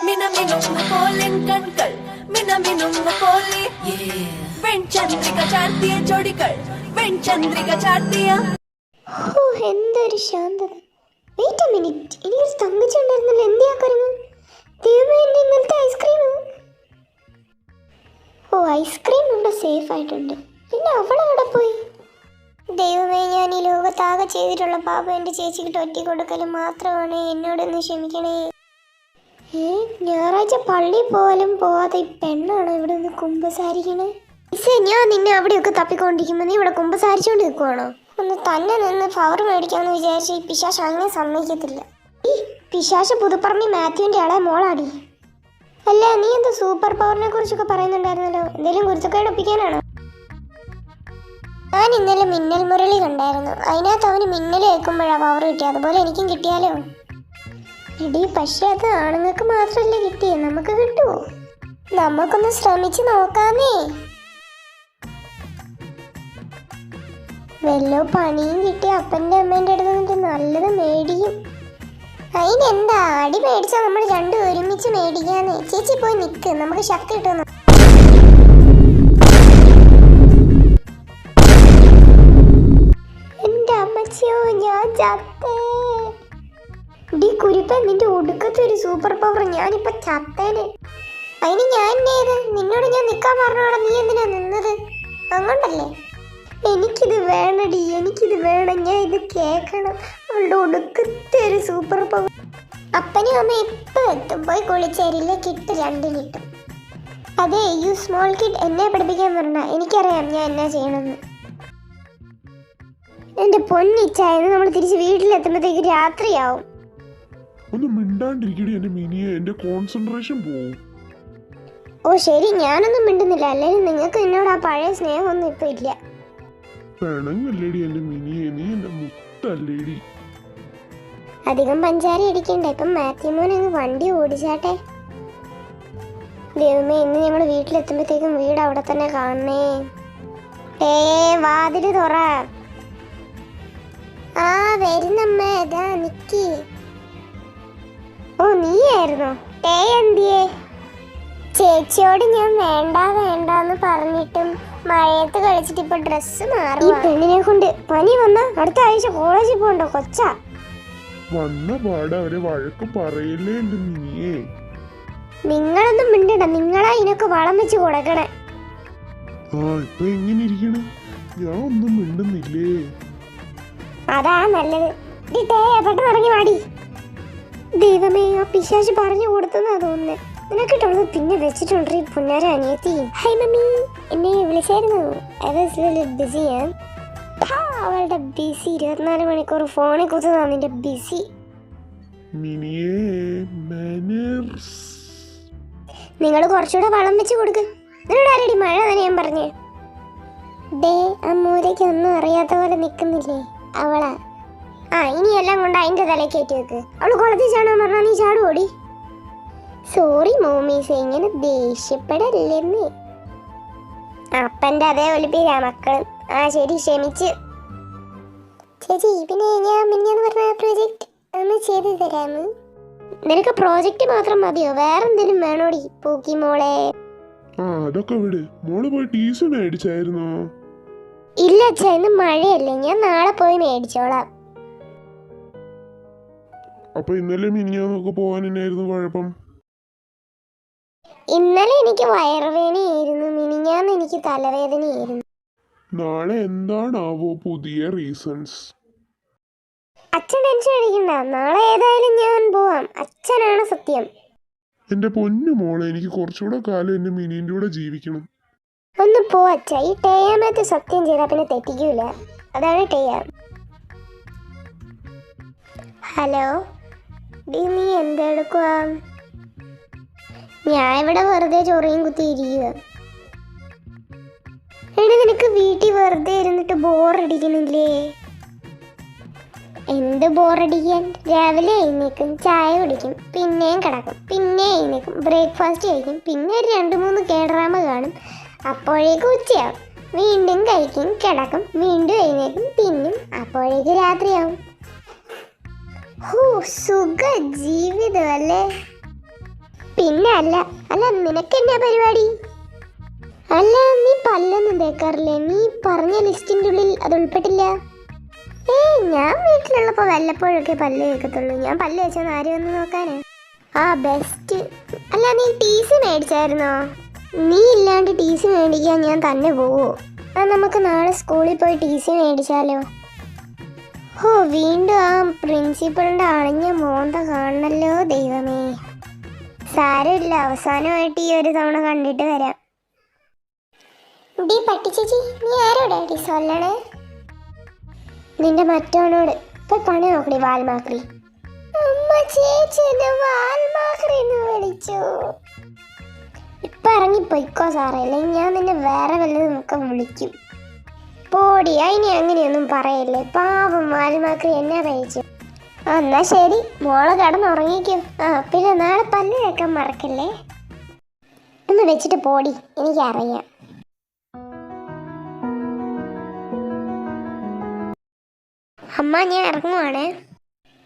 മിനമിനുങ്ങ പോലെൻ കൺകൾ മിനമിനുങ്ങ പോലെ വെൺചന്ദ്രിക ചാർത്തിയ ജോഡികൾ വെൺചന്ദ്രിക ചാർത്തിയ എന്തൊരു ശാന്തത. വെയിറ്റ് എ മിനിറ്റ്, എനിക്കൊരു തങ്കച്ചി ഉണ്ടായിരുന്നല്ലോ, എന്തിയാ കറങ്ങ്? ദൈവമേ, എൻ്റെ ഇന്നലത്തെ ഐസ്ക്രീം. ഓ, ഐസ്ക്രീം ഇവിടെ സേഫ് ആയിട്ടുണ്ട്. പിന്നെ അവളെവിടെ പോയി? ദൈവമേ, ഞാൻ ഈ ലോകത്താകെ ചെയ്തിട്ടുള്ള പാപം എൻ്റെ ചേച്ചിക്ക് ഒറ്റി കൊടുക്കലും മാത്രമാണ്. എന്നോടൊന്ന് ക്ഷമിക്കണേ. ഞായറാഴ്ച പള്ളിയിൽ പോലും പോവാതെ ഈ പെണ്ണാണോ ഇവിടെ നിന്ന് കുമ്പസാരിക്കണേ? ഞാൻ നിന്നെ അവിടെയൊക്കെ തപ്പിക്കൊണ്ടിരിക്കുമ്പോൾ നീ ഇവിടെ കുമ്പസാരിച്ചുകൊണ്ട് നിൽക്കുവാണോ? ഒന്ന് തന്നെ നിന്ന് പവർ മേടിക്കാമെന്ന് വിചാരിച്ച് ഈ പിശാശ് അങ്ങനെ സമ്മതിക്കത്തില്ല. ഈ പിശാശ് പുതുപ്പറമ്പി മാത്യുവിൻ്റെ ആളെ മോളാടി. അല്ല, നീ എന്താ സൂപ്പർ പവറിനെ കുറിച്ചൊക്കെ പറയുന്നുണ്ടായിരുന്നല്ലോ, എന്തെങ്കിലും കുരുത്തക്കേട് ഒപ്പിക്കാനാണോ? ഞാൻ ഇന്നലെ മിന്നൽ മുരളി കണ്ടായിരുന്നു. അതിനകത്ത് അവന് മിന്നൽ കേൾക്കുമ്പോഴാണ് പവർ കിട്ടിയത്. അതുപോലെ എനിക്കും കിട്ടിയാലോ? എടി, പക്ഷെ അത് ആണുങ്ങൾക്ക് മാത്രമല്ലേ കിട്ടിയേ, നമുക്ക് കിട്ടുമോ? നമുക്കൊന്ന് ശ്രമിച്ച് നോക്കാമേ. വല്ലോ പണിയും കിട്ടി അപ്പൻ്റെ അമ്മേൻ്റെ അടുത്ത് നിന്നിട്ട് നല്ലത് മേടിക്കും. അതിനെന്താ, അടി മേടിച്ചാൽ നമ്മൾ രണ്ടും ഒരുമിച്ച് മേടിക്കാന്ന്. ചേച്ചി പോയി നിൽക്ക്, നമുക്ക് ശക്തി കിട്ടുന്നു. എൻ്റെ അമ്മച്ചിയോ, ഞാൻ ചത്തേ. ഡി കുരിപ്പ, നിന്റെ ഒടുക്കത്തെ ഒരു സൂപ്പർ പവർ. ഞാനിപ്പോ ചത്തേനെ. അതിന് ഞാൻ ഏത്? നിന്നോട് ഞാൻ നിൽക്കാൻ പറഞ്ഞോടാ, നീ എന്തിനാ നിന്നത്? അങ്ങോട്ടല്ലേ? എനിക്കിത് വേണടി, എനിക്കിത് വേണം, ഞാൻ ഇത് കേൾക്കണം. അവളുടെ ഒടുക്കത്തെ ഒരു സൂപ്പർ പവർ. അപ്പനും അമ്മ എപ്പോൾ എത്തും, പോയി കുളിച്ചേരില്ല, കിട്ടും, രണ്ടും കിട്ടും. അതെ, യു സ്മോൾ കിഡ്, എന്നെ പഠിപ്പിക്കാൻ പറഞ്ഞ എനിക്കറിയാം ഞാൻ എന്നാ ചെയ്യണമെന്ന്. എൻ്റെ പൊന്നിച്ചായിരുന്നു, നമ്മൾ തിരിച്ച് വീട്ടിലെത്തുമ്പോഴത്തേക്ക് രാത്രിയാവും. ഒന്ന് മിണ്ടാണ്ടിരിക്കടി എന്റെ മിനിയെ, എന്റെ കോൺസെൻട്രേഷൻ പോവും. ഓ ശരി, ഞാനൊന്നും മിണ്ടുന്നില്ല. അല്ലെങ്കിൽ നിങ്ങൾക്ക് എന്നോട് ആ പഴയ സ്നേഹമൊന്നും ഇപ്പൊ ഇല്ല. പെണങ്ങല്ലേടി എന്റെ മിനിയെ, നീ എന്റെ മുത്തല്ലേടി. അധികം പഞ്ചാര അടിക്കണ്ട. ഇപ്പം മാത്യുമോൻ അങ്ങ് വണ്ടി ഓടിച്ചാട്ടെ. ദൈവമേ, ഇന്ന് ഞങ്ങൾ വീട്ടിലെത്തുമ്പോഴത്തേക്കും വീട് അവിടെ തന്നെ കാണണേ. വാതില് തുറ. ആ വരുന്നമ്മ, ഇതാ നിക്കി. ഓ, നീയായിരുന്നോ? എന്തിയേ? ചേച്ചിയോട് ഞാൻ വേണ്ട വേണ്ടെന്ന് പറഞ്ഞിട്ടും മഴയത്ത് കളിച്ചിട്ട് ഇപ്പൊ ഡ്രസ്സ് മാറി. ഈ പെണ്ണിനെ കൊണ്ട് പനി വന്ന അടുത്ത ആഴ്ച കോളേജിൽ പോകണ്ടോ കൊച്ചാ? വന്ന പാടെ അവരെ വഴക്ക് പറയില്ലേ എന്റെ മിനിയെ. നിങ്ങളൊന്നും മിണ്ടണ്ട, നിങ്ങളാ ഇതിനൊക്കെ വളം വെച്ച് കൊടുക്കണേ. ഇപ്പൊ എങ്ങനെ ഇരിക്കണേ? ഞാൻ ഒന്നും മിണ്ടുന്നില്ലേ. അതാ നല്ലത്. പെട്ടെന്ന് ഇറങ്ങി വാടി. ദൈവമേ, ആ പിശാച് പറഞ്ഞു കൊടുത്തെന്നാ തോന്നുന്നേ. നിനക്കിട്ടുള്ളത് പിന്നെ വെച്ചിട്ടുണ്ട് ഈ പുന്നാര അനിയത്തി. ഹൈ മമ്മി, എന്നെ വിളിച്ചായിരുന്നു. ബിസിയാ. അവളുടെ ബിസി 24 മണിക്കൂർ ഫോണിൽ കുത്തുന്ന നിന്റെ ബിസി. നിങ്ങൾ കുറച്ചുകൂടെ വളം വെച്ച് കൊടുക്ക്. നിന്നോട് ആരടി മഴ നനയാൻ പറഞ്ഞേ? ഡേ, അമ്മൂരയ്ക്ക് ഒന്നും അറിയാത്ത പോലെ നിൽക്കുന്നില്ലേ അവളാ. ഇനി എല്ലാം കൊണ്ട് അതിന്റെ തലയിൽ കയറ്റി വെക്ക്. അവള് കുളത്തിൽ ചാടാൻ പറഞ്ഞാൽ നീ ചാടുവോടി? സോറി മോമീസ്, ഇങ്ങനെ ദേഷ്യപ്പെടല്ലെന്ന്. അപ്പൻ്റെ അതേ ഒലിപ്പില്ല മക്കളും. ശരി, ക്ഷമിച്ച്. ചേച്ചി, പിന്നെ ഞാൻ മിനിഞ്ഞാന്ന് പറഞ്ഞ പ്രോജക്റ്റ് ഒന്ന് ചെയ്ത് തരാമോ? നിനക്ക് പ്രോജക്റ്റ് മാത്രം മതിയോ? വേറെന്തെങ്കിലും വേണോടി പൂക്കി മോളെ? അതൊക്കെ വിട്. മോള് പോയി ടീസ് മേടിച്ചായിരുന്നോ? ഇല്ല അച്ഛാ, ഇന്ന് മഴയല്ലേ, ഞാൻ നാളെ പോയി മേടിച്ചോളാം. അപ്പൊ ഇന്നലെ മിനിഞ്ഞാന്നൊക്കെ പോവാൻ എന്നായിരുന്നു കുഴപ്പം? ഇന്നലെ എനിക്ക് വയറുവേദനയായിരുന്നു, മിനിഞ്ഞാന്ന് എനിക്ക് തലവേദനയായിരുന്നു. നാളെ എന്താണാവോ പുതിയ റീസൺസ്? അച്ഛൻ ടെൻഷൻ അടിക്കണ്ട, നാളെ ഏതായാലും ഞാൻ പോവാം. അച്ഛനാണ് സത്യം. എന്റെ പൊന്നു മോളെ, എനിക്ക് കുറച്ചുകൂടെ കാലം എന്റെ മിനിന്റെ കൂടെ ജീവിക്കണം. ഒന്ന് പോ അച്ഛ. ഈ ടേയാമത്ത് സത്യം ചെയ്താൽ പിന്നെ തെറ്റിക്കൂല. അതാണ് ടേയാം. ഹലോ ഡി, നീ എന്തെടുക്കുവാ? ഞാൻ ഇവിടെ വെറുതെ ചൊറിയും കുത്തിയിരിക്കുക. എടി, നിനക്ക് വീട്ടിൽ വെറുതെ ഇരുന്നിട്ട് ബോറടിക്കണില്ലേ? എന്ത് ബോറടിക്കാൻ? രാവിലെ എഴുന്നേക്കും, ചായ കുടിക്കും, പിന്നെയും കിടക്കും, പിന്നെ എഴുന്നേക്കും, ബ്രേക്ക്ഫാസ്റ്റ് കഴിക്കും, പിന്നെ ഒരു 2-3 കേഡ്രാമ കാണും. അപ്പോഴേക്കും ഉച്ചയാവും. വീണ്ടും കഴിക്കും, കിടക്കും, വീണ്ടും എഴുന്നേക്കും, തിന്നും, അപ്പോഴേക്ക് രാത്രിയാവും. സുഖ ജീവിതം അല്ലേ? പിന്നെ അല്ല നിനക്ക് എന്നാ പരിപാടി? അല്ല, നീ പല്ലൊന്നും തേക്കാറില്ലേ? നീ പറഞ്ഞ ലിസ്റ്റിന്റെ ഉള്ളിൽ അത് ഉൾപ്പെട്ടില്ല. ഞാൻ വീട്ടിലുള്ളപ്പോ വല്ലപ്പോഴൊക്കെ പല്ല് തേക്കത്തുള്ളൂ. ഞാൻ പല്ല് വെച്ചാൽ ആര് വന്ന് നോക്കാനാ? ആ ബെസ്റ്റ്. അല്ല, നീ TC മേടിച്ചായിരുന്നോ? നീ ഇല്ലാണ്ട് TC മേടിക്കാൻ ഞാൻ തന്നെ പോവോ? നമുക്ക് നാളെ സ്കൂളിൽ പോയി TC മേടിച്ചാലോ? വീണ്ടും ആ പ്രിൻസിപ്പളിന്റെ അണഞ്ഞ മോന്ത കാണണല്ലോ ദൈവമേ. സാരമില്ല, അവസാനമായിട്ട് ഈ ഒരു തവണ കണ്ടിട്ട് വരാം. പട്ടിച്ചേച്ചി, നീ ആരോടാടി സൊല്ലണേ? നിന്റെ മറ്റവനോട്. ഇപ്പൊ പണി നോക്കടി വാൽമാക്രി. അമ്മ ചേച്ചി എന്നെ വാൽമാക്രി എന്ന് വിളിച്ചു. ഇപ്പൊ ഇറങ്ങിപ്പോയിക്കോ സാറേ, അല്ലെങ്കിൽ ഞാൻ നിന്നെ വേറെ വല്ലതും ഒക്കെ വിളിക്കും. പോടി, അതിനെ അങ്ങനെയൊന്നും പറയല്ലേ. പാവം വാൽമാക്രി എന്നെ കഴിച്ചു. എന്നാ ശരി, മോള് കിടന്നുറങ്ങിക്കും. പിന്നെ നാളെ പല്ല് കേൾക്കാൻ മറക്കല്ലേ. ഒന്ന് വെച്ചിട്ട് പോടി, എനിക്കറിയാം. അമ്മ, ഞാൻ ഇറങ്ങുവാണേ.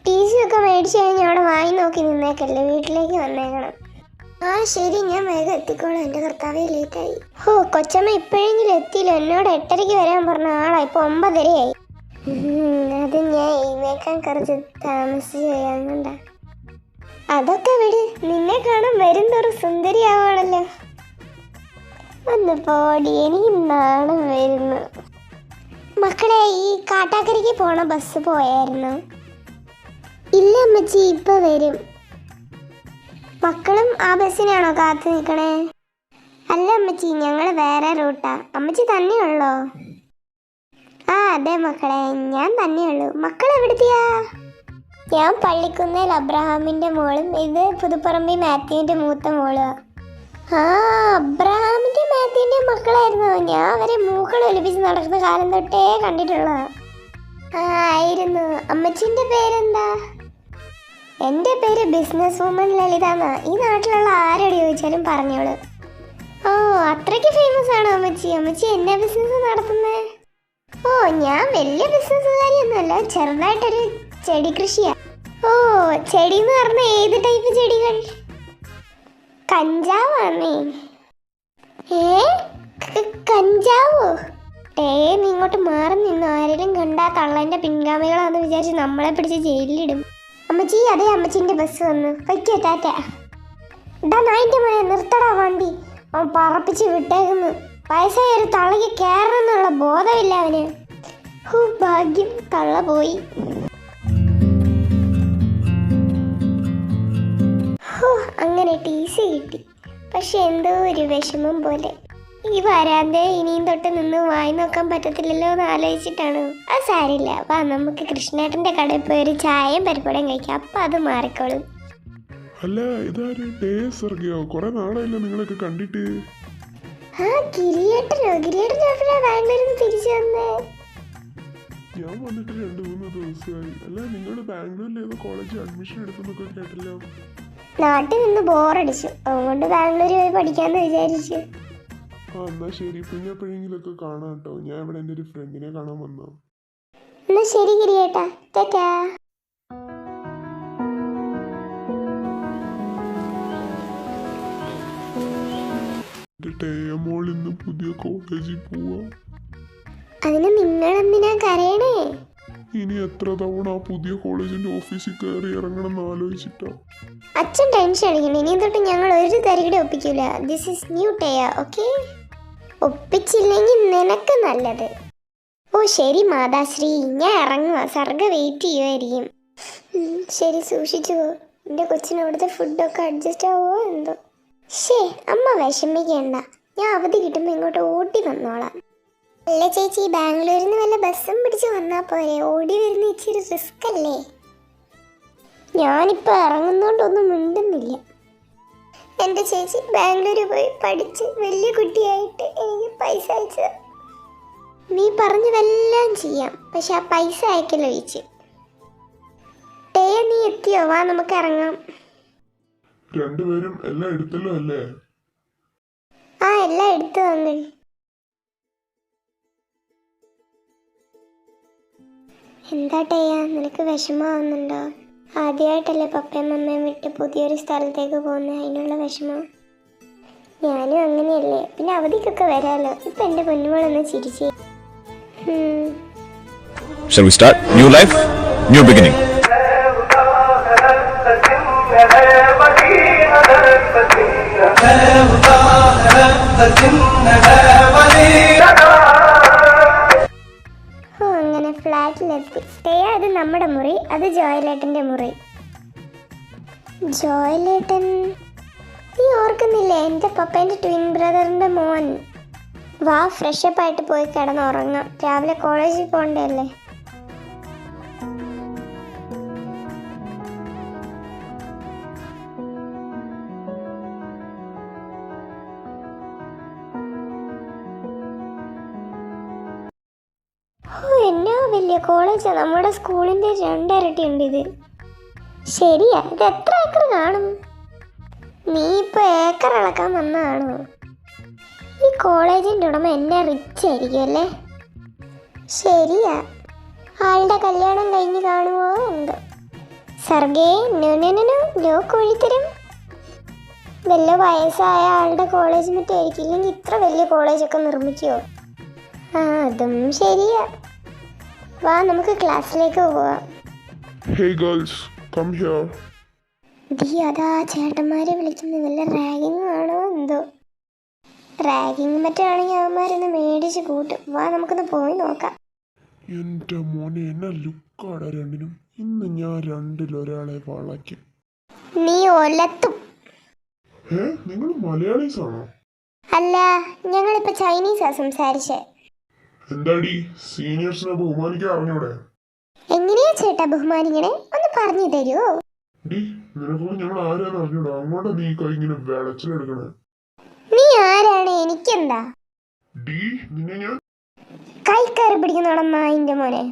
TC ഒക്കെ മേടിച്ചു കഴിഞ്ഞാൽ അവിടെ വായി നോക്കി നിന്നേക്കല്ലേ, വീട്ടിലേക്ക് വന്നേക്കണം. ശരി, ഞാൻ വേഗം എത്തിക്കോളാം. എൻ്റെ കർത്താവേ, ലേറ്റായി. കൊച്ചമ്മ ഇപ്പോഴെങ്കിലും എത്തിയില്ല. എന്നോട് 8:30 വരാൻ പറഞ്ഞ ആളാ, ഇപ്പൊ 9:30 അത് ഞാൻ എഴുന്നേക്കാൻ കുറച്ച് താമസിച്ചു ചെയ്യാന്നുണ്ട. അതൊക്കെ വിട്, നിന്നെ കാണാൻ വരുന്നൊരു സുന്ദരിയാവാണല്ലോ. ഒന്ന് പോടി, എനിക്ക് നാണം വരുന്നു. മക്കളെ, ഈ കാട്ടാക്കരയ്ക്ക് പോണ ബസ് പോയായിരുന്നു? ഇല്ല അമ്മച്ചി, ഇപ്പൊ വരും. മക്കളും ആ ബസ്സിനാണോ കാത്തു നിൽക്കണേ? അല്ല അമ്മച്ചി, ഞങ്ങൾ വേറെ റൂട്ടാ. അമ്മച്ചി തന്നെയുള്ളോ? അതെ മക്കളെ, ഞാൻ തന്നെയുള്ളൂ. മക്കൾ എവിടുത്തെയാ? ഞാൻ പള്ളിക്കുന്നേൽ അബ്രഹാമിന്റെ മോളും ഇത് പുതുപ്പറമ്പി മാത്യുവിന്റെ മൂത്ത മോളും. അബ്രഹാമിന്റെ മാത്യുവിന്റെ മക്കളായിരുന്നു. ഞാൻ അവരെ മൂക്കൾ ഒലിപ്പിച്ച് നടക്കുന്ന കാലം തൊട്ടേ കണ്ടിട്ടുള്ളതാ. ആയിരുന്നു. അമ്മച്ചിന്റെ പേരെന്താ? എൻ്റെ പേര് ബിസിനസ് വുമൺ ലളിത എന്നാ. ഈ നാട്ടിലുള്ള ആരോട് ചോദിച്ചാലും പറഞ്ഞോളൂ. അത്രയ്ക്ക് ഫേമസ് ആണോ അമ്മച്ചി? അമ്മച്ചി എന്നാ ബിസിനസ് നടത്തുന്നേ? ഞാൻ വലിയ ബിസിനസ്സുകാരിയൊന്നുമല്ല, ചെറുതായിട്ടൊരു ചെടി കൃഷിയാ. ചെടി എന്ന് പറഞ്ഞ ഏത് ടൈപ്പ് ചെടികൾ? കഞ്ചാവാന്നേ. കഞ്ചാവോ? നീ ഇങ്ങോട്ട് മാറി നിന്നു. ആരെങ്കിലും കണ്ടാ തള്ളേന്റെ പിൻഗാമികളാന്ന് വിചാരിച്ച് നമ്മളെ പിടിച്ച് ജയിലിലിടും. അമ്മച്ചി, അതേ അമ്മച്ചിന്റെ ബസ് വന്നു. വയ്ക്കോ, ടാറ്റ. നായിന്റെ മോനെ, നിർത്തടാ വണ്ടി. അവൻ പറപ്പിച്ച് വിട്ടേക്കുന്നു. വയസ്സായ ഒരു തള്ളയ്ക്ക് കയറണമെന്നുള്ള ബോധമില്ല അവന്. ഭാഗ്യം, തള്ള പോയി. അങ്ങനെ TC കിട്ടി. പക്ഷെ എന്തോ ഒരു വിഷമം പോലെ. ഈ വരാന്തേ ഇനിയും തൊട്ട് നിന്ന് വായി നോക്കാൻ പറ്റത്തില്ലല്ലോ എന്ന് ആലോചിച്ചിട്ടാണ്. അത് സാരില്ല, വാ നമുക്ക് കൃഷ്ണേട്ടന്റെ കടയിൽ പോയി ഒരു ചായയും പരിപ്പടയും കഴിക്കാം. അപ്പൊ അത് മാറിക്കോളും. അല്ല, ഇതാര് സർഗയോ? കുറെ നാളായില്ല നിങ്ങളൊക്കെ കണ്ടിട്ട്. ഗിരിയേട്ടനോ? ഗിരിയേട്ടനോ ബാംഗ്ലൂരിൽ നിന്ന് തിരിച്ചു വന്നേ? ഞാൻ വന്നിട്ട് 2-3 ദിവസമായി. അല്ല, നിങ്ങൾ ബാംഗ്ലൂരിൽ ഏതോ കോളേജിൽ അഡ്മിഷൻ എടുത്തെന്നൊക്കെ കേട്ടല്ലോ. നാട്ടിൽ നിന്ന് ബോറടിച്ചു, അതുകൊണ്ട് ബാംഗ്ലൂരിൽ പോയി പഠിക്കാന്ന് വിചാരിച്ചു. എന്നാ ശരി, പിന്നെ എപ്പോഴെങ്കിലൊക്കെ കാണാം കേട്ടോ. ഞാൻ ഇവിടെ എൻ്റെ ഒരു ഫ്രണ്ടിനെ കാണാൻ വന്നോ. എന്നാ ശരി ഗിരിയേട്ടാ, ടാറ്റാ. മോൾ ഇന്ന് പുതിയ കോളേജിൽ പോവാ. അതിന് നിങ്ങളെന്തിനാ കരയണേ? ഇനി എത്ര തവണ ആ പുതിയ കോളേജിന്റെ ഓഫീസിൽ കയറി ഇറങ്ങണം എന്ന് ആലോചിച്ചിട്ടാ. അച്ഛൻ ടെൻഷൻ അടിക്കണം. ഇനി തൊട്ട് ഞങ്ങൾ ഒരു തരികിടെ ഒപ്പിക്കൂല. This is new Tia, okay? ഒപ്പിച്ചില്ലെങ്കിൽ നിനക്ക് നല്ലത്. ശരി മാതാശ്രീ, ഞാൻ ഇറങ്ങുക. സർഗ വെയിറ്റ് ചെയ്യുമായിരിക്കും. ശരി, സൂക്ഷിച്ചു പോ. എൻ്റെ കൊച്ചിന് അവിടുത്തെ ഫുഡൊക്കെ അഡ്ജസ്റ്റ് ആവുമോ എന്തോ. അമ്മ വിഷമിക്കേണ്ട, ഞാൻ അവധി കിട്ടുമ്പോൾ ഇങ്ങോട്ട് ഓടി വന്നോളാം. അല്ല ചേച്ചി, ബാംഗ്ലൂരിൽ നിന്ന് വല്ല ബസ്സും പിടിച്ച് വന്നാൽ പോരെ? ഓടി വരുന്ന ഇച്ചിരി റിസ്ക് അല്ലേ? ഞാനിപ്പോൾ ഇറങ്ങുന്നോണ്ടൊന്നും മിണ്ടുന്നില്ല. എൻ്റെ ചേച്ചി ബാംഗ്ലൂരിൽ പോയി പഠിച്ച് വലിയ കുട്ടിയായിട്ട് എനിക്ക് പൈസ അയച്ചത്. നീ പറഞ്ഞതെല്ലാം ചെയ്യാം, പക്ഷെ ആ പൈസ അയക്കല്ലോ ചേച്ചി. നീ എത്തിയോ? വാ നമുക്ക് ഇറങ്ങാം. രണ്ടുപേരും എല്ലാം എടുത്തല്ലോ അല്ലേ? എല്ലാം എടുത്തു തന്നു. എന്താ ടേയ, നിനക്ക് വിഷമാവുന്നുണ്ടോ? ആദ്യമായിട്ടല്ലേ പപ്പയും മമ്മയും വിട്ട് പുതിയൊരു സ്ഥലത്തേക്ക് പോകുന്നത്, അതിനുള്ള വിഷമം. ഞാനും അങ്ങനെയല്ലേ. പിന്നെ അവധിക്കൊക്കെ വരാലോ. ഇപ്പൊ എന്റെ പൊന്നുമോളൊന്ന് ചിരിച്ചേ. Shall we start? New life, new beginning. അങ്ങനെ ഫ്ലാറ്റിലെത്തി. അത് നമ്മുടെ മുറി, അത് ജോയലേട്ടന്റെ മുറി. ജോയലേട്ടൻ, നീ ഓർക്കുന്നില്ലേ? എൻ്റെ പപ്പേൻ്റെ ട്വിൻ ബ്രദറിന്റെ മോൻ. വാ, ഫ്രഷപ്പ് ആയിട്ട് പോയി കിടന്നുറങ്ങാം. രാവിലെ കോളേജിൽ പോകണ്ടല്ലേ. എന്നാ വലിയ കോളേജാ, നമ്മുടെ സ്കൂളിന്റെ 2 ഇരട്ടി ഉണ്ട് ഇത്. ശരിയാ, ഇത് എത്ര ഏക്കർ കാണും? നീ ഇപ്പൊ ഏക്കർ അളക്കാൻ വന്നതാണോ? ഈ കോളേജിന്റെ ഉടമ എന്നെ റിച്ച് ആയിരിക്കും അല്ലേ? ശരിയാ, ആളുടെ കല്യാണം കഴിഞ്ഞ് കാണുമോ എന്തോ. സർഗേ, നോ കോഴിത്തരം. വല്ല വയസ്സായ ആളുടെ കോളേജ് മറ്റായിരിക്കും, ഇല്ലെങ്കിൽ ഇത്ര വലിയ കോളേജൊക്കെ നിർമ്മിക്കുമോ? അതും ശരിയാ. വാ, നമുക്ക് ക്ലാസ്സിലേക്ക് പോവാം. Hey girls, come here. അതാ ചേട്ടന്മാരെ വിളിക്കുന്നത്. വല്ല റാഗിങ് ആണോ എന്തോ. റാഗിങ് മറ്റാണെങ്കിൽ അവന്മാരൊന്ന് മേടിച്ച് കൂട്ടും. വാ, നമുക്കൊന്ന് പോയി നോക്കാം. എൻ്റെ മോനെ, എന്നാ ലുക്കാടാ രണ്ടിനും. ഇന്ന് ഞാൻ രണ്ടിലൊരാളെ വളയ്ക്കും. നീ ഒലത്തും. നിങ്ങൾ മലയാളീസ് ആണോ? അല്ല, ഞങ്ങളിപ്പോ ചൈനീസാ സംസാരിച്ചേ. എന്താടി സീനിയേഴ്സിനെ ബഹുമാനിക്കാൻ അറിഞ്ഞൂടെ? എങ്ങനെയാ ചേട്ടാ ബഹുമാനിക്കണേ, ഒന്ന് പറഞ്ഞു തരുമോ? ഡി, നിനക്ക് ഞങ്ങൾ ആരാന്ന് അറിഞ്ഞൂടാ. അങ്ങോട്ടാ നീ കൈ ഇങ്ങനെ വിളച്ചിലെടുക്കണേ. നീ ആരാണ്? എനിക്കെന്താ? ഡി, നിന്നെ ഞാൻ കൈ കയറി പിടിക്കുന്നോടം നായിന്റെ മോനെ.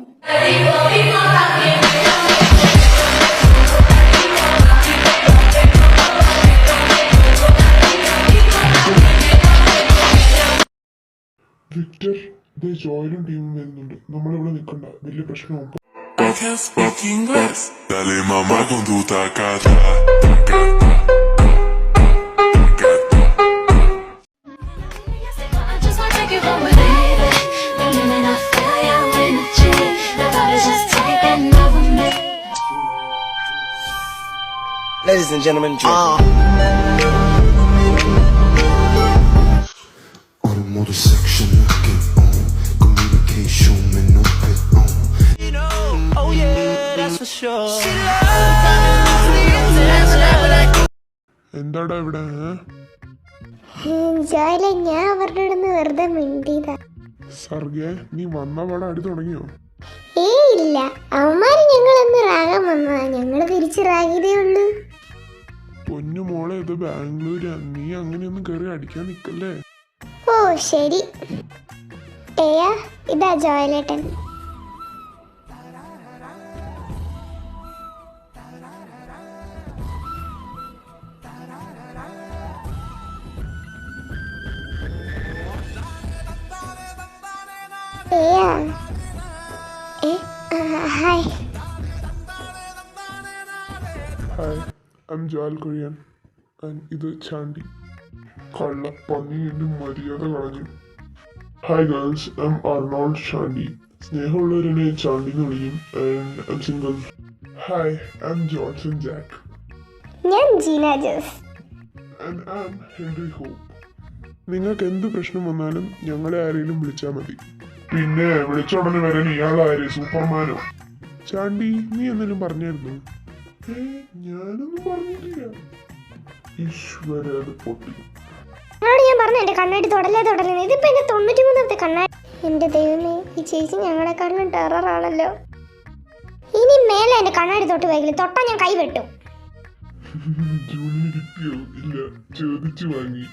വിക്ടർ, ജോയിലും ടീമും വരുന്നുണ്ട്. നമ്മളിവിടെ നിൽക്കണ്ട, വലിയ പ്രശ്നമാകും. I can speak English. Dale mamá con tu tacata. I just wanna take you home, baby. The minute I feel your energy, I gotta just take it over me. Ladies and gentlemen, Automotive section looking on. Communication में no पे on. oh yeah, that's for sure. എന്താടാ ഇവിടെ? ജോയിലെ, ഞാൻ അവരുടെ അടുത്ത് വെറുതെ മിണ്ടിയതാ. സർഗേ, നീ വന്ന പാടെ അടി തുടങ്ങിയോ? ഇല്ല, അവന്മാര് ഞങ്ങളൊന്ന് റാഗാൻ വന്നതാ. ഞങ്ങള് തിരിച്ച് റാഗിയതേ ഉള്ളൂ. പൊന്നു മോളെ, ഇത് ബാംഗ്ലൂരാ. നീ അങ്ങനെയൊന്നും കയറി അടിക്കാൻ നിക്കല്ലേ. ഓ ശരി. ഇതാ ജോയലേട്ടൻ. Hi. Hi, I'm Joel Korean. ഇത് ചാണ്ടി. കള്ളപ്പന്നി, എന്റെ മര്യാദ കളഞ്ഞു. Hi girls, I'm Arnold Chandy. സ്നേഹമുള്ളവരെന്നെ ചാണ്ടി എന്ന് വിളിക്കും. I'm single. Hi, I'm Johnson Jack. ഞാൻ Jeena Jose. And I'm Henry Hope. നിങ്ങൾക്ക് എന്ത് പ്രശ്നം വന്നാലും ഞങ്ങളെ ആരെങ്കിലും വിളിച്ചാൽ മതി. പിന്നെ വിളിച്ച ഉടനെ വരാൻ ഇയാളാര്? സൂപ്പർമാനോ? ചാണ്ടി, നീ എന്തെങ്കിലും പറഞ്ഞായിരുന്നു? ഞാനൊന്നും പറഞ്ഞിട്ടില്ല. ഈശ്വര, അത് പൊട്ടി. ഞാൻ പറഞ്ഞു എന്റെ കണ്ണാടി തൊടലേ. ഇതിപ്പോ എന്റെ 93ാമത്തെ കണ്ണാടി. എന്റെ ദൈവമേ, ഈ ചേച്ചി ഞങ്ങളെക്കാളും ടെററാണല്ലോ. ഇനി മേലെ എന്റെ കണ്ണാടി തൊട്ട് വൈകില്ല. തൊട്ടാ ഞാൻ കൈ വെട്ടും. ജൂണിന് കിട്ടിയോ? ഇല്ല, ചോദിച്ചു വാങ്ങി.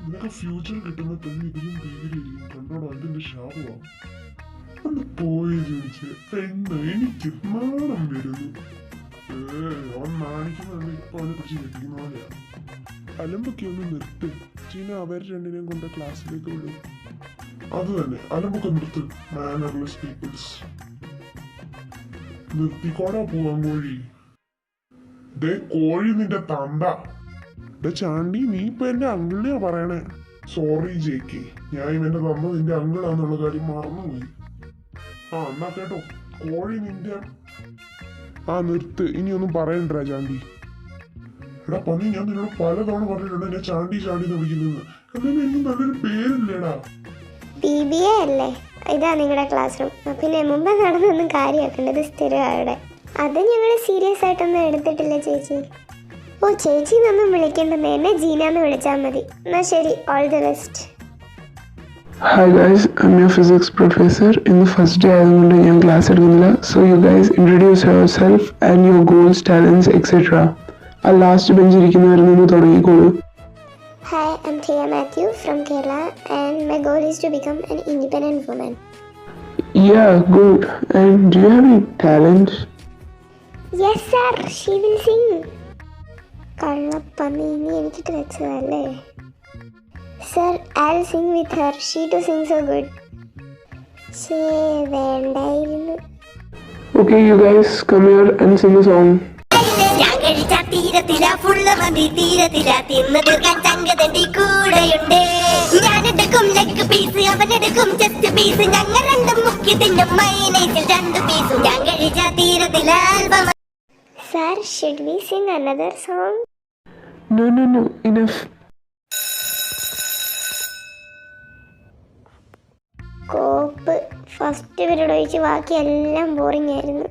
നിനക്ക് ഫ്യൂച്ചർ കിട്ടുന്ന പെണ്ണ് ഇതിലും ഭീകരയിരിക്കും. കണ്ടോടാ, അതിന്റെ ശാപമാണ്. ഒന്ന് പോയി ചോദിച്ച് പെണ്ണ്, എനിക്ക് നാണം വരുന്നു. അവൻ നാണിക്കുന്നുണ്ട്. ഇപ്പൊ അവനെ പിടിച്ച് കെട്ടിക്കുന്ന പോലെയാണ്. അലമ്പൊക്കെ ഒന്ന് നിർത്ത്. ചീന അവർ രണ്ടിനെയും കൊണ്ട് ക്ലാസ്സിലേക്ക് വിടും. അത് തന്നെ, അലമ്പൊക്കെ നിർത്ത്. മാനർലെസ് പീപ്പിൾസ്. നിർത്തിക്കോടാ പോവാൻ കോഴി. ദേ കോഴി നിന്റെ തന്ത. ചാണ്ടി നീ ഇപ്പൊ എന്റെ അങ്കിളിനെയാ പറയണേ. സോറി ജേക്ക്, ഞാൻ ഇവന്റെ തന്ന നിന്റെ അങ്കിളാന്നുള്ള കാര്യം മറന്നുപോയി. എന്നാ കേട്ടോ, കോഴി നിന്റെ. നിർത്ത്, ഇനിയൊന്നും പറയണ്ട ചാണ്ടി. എടാ പന്നി, ഞാൻ നിന്നോട് പലതവണ പറഞ്ഞിട്ടുണ്ട് എന്നെ ചാണ്ടി ചാണ്ടി എന്ന് വിളിക്കുന്നത്. എന്നാലും എനിക്ക് നല്ലൊരു പേരില്ലേടാ. BBA അല്ലേ? ഇതാ നിങ്ങളുടെ ക്ലാസ് റൂം. പിന്നെ മുമ്പ് നടന്നൊന്നും കാര്യമാക്കേണ്ടത് സ്ഥിരം അവിടെ. അത് ഞങ്ങൾ സീരിയസ് ആയിട്ടൊന്നും എടുത്തിട്ടില്ല ചേച്ചി. ചേച്ചി എന്നൊന്നും വിളിക്കേണ്ടെന്ന്, എന്നെ ജീന എന്ന് വിളിച്ചാൽ മതി. എന്നാ ശരി, all the best. Hi guys, I'm your physics professor. In the first day ആയതുകൊണ്ട് ഞാൻ ക്ലാസ് എടുക്കുന്നില്ല. So you guys introduce yourself and your goals, talents, etc. ആ ലാസ്റ്റ് ബെഞ്ച് ഇരിക്കുന്നവരിൽ നിന്ന് തുടങ്ങിക്കോളൂ. Hi, I'm Tia Matthew from Kerala and my goal is to become an independent woman. Yeah, good. And do you have any talent? Yes sir, she will sing. കള്ളപ്പന്നി, ഇനി എനിക്കിട്ട് വെച്ചതല്ലേ. Sir, I'll sing with her. She too sings so good. വേണ്ടായിരുന്നു. Okay, you guys come here and sing a song. ഞാൻ കഴിച്ച തീരത്തില full മതി തീരത്തില തിന്ന് തീർക്കാൻ ചങ്കതന്റെ കൂടെയുണ്ട്. ഞാനെടുക്കും ലെഗ് പീസ്, അവനെടുക്കും ചെസ്റ്റ് പീസ്, ഞങ്ങൾ രണ്ടും മുക്കി തിന്നും മൈനൈസിൽ 2 പീസും. ഞാൻ കഴിച്ച തീരത്തില ആൽബം. Sir, should we sing another song? No, enough. കോപ്പ് ഫസ്റ്റ് പീരീഡ് ഒഴിച്ച് ബാക്കി എല്ലാം ബോറിംഗ് ആയിരുന്നു.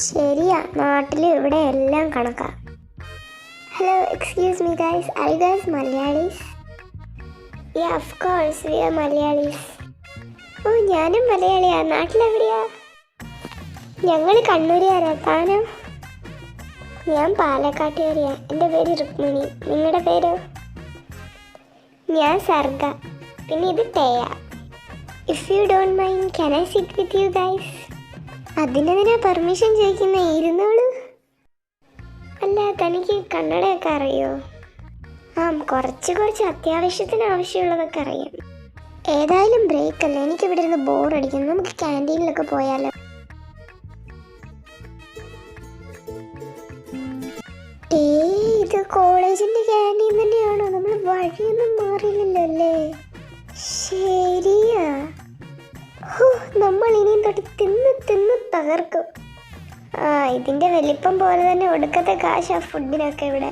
ശരിയാ, നാട്ടിലും ഇവിടെ എല്ലാം കണക്കാ. Hello, excuse me guys, are you guys Malayalees? Ya, of course we are Malayalees. ഞാനും മലയാളിയാ. നാട്ടിലെവിടെയാ? ഞങ്ങൾ കണ്ണൂരുകാരാ. താനോ? ഞാൻ പാലക്കാട്ടുകാരിയാ. എൻ്റെ പേര് രുക്മിണി. നിങ്ങളുടെ പേരോ? ഞാൻ സർഗ. പിന്നെ ഇത് ടേയ. If you don't mind, can I sit with you guys? അതിനെന്തിനാ പെർമിഷൻ ചോദിക്കുന്ന? ഇരുന്നോളൂ. അല്ല, തനിക്ക് കന്നഡയൊക്കെ അറിയോ? കുറച്ച് അത്യാവശ്യത്തിന് ആവശ്യമുള്ളതൊക്കെ അറിയാം. ഏതായാലും ബ്രേക്ക് അല്ലേ, എനിക്കിവിടെ ഇരുന്ന് ബോറടിക്കുന്നു. നമുക്ക് ക്യാൻറ്റീനിലൊക്കെ പോയാലോ? ഇത് കോളേജിന്റെ ക്യാൻറ്റീൻ തന്നെയാണോ? നമ്മൾ വഴിയൊന്നും മാറിയില്ലല്ലോ അല്ലേ? ശരിയാ. നമ്മൾ ഇനിയും തൊട്ട് തിന്ന് തകർക്കും. ഇതിന്റെ വലിപ്പം പോലെ തന്നെ ഒടുക്കത്തെ കാശാ ഫുഡിനൊക്കെ ഇവിടെ.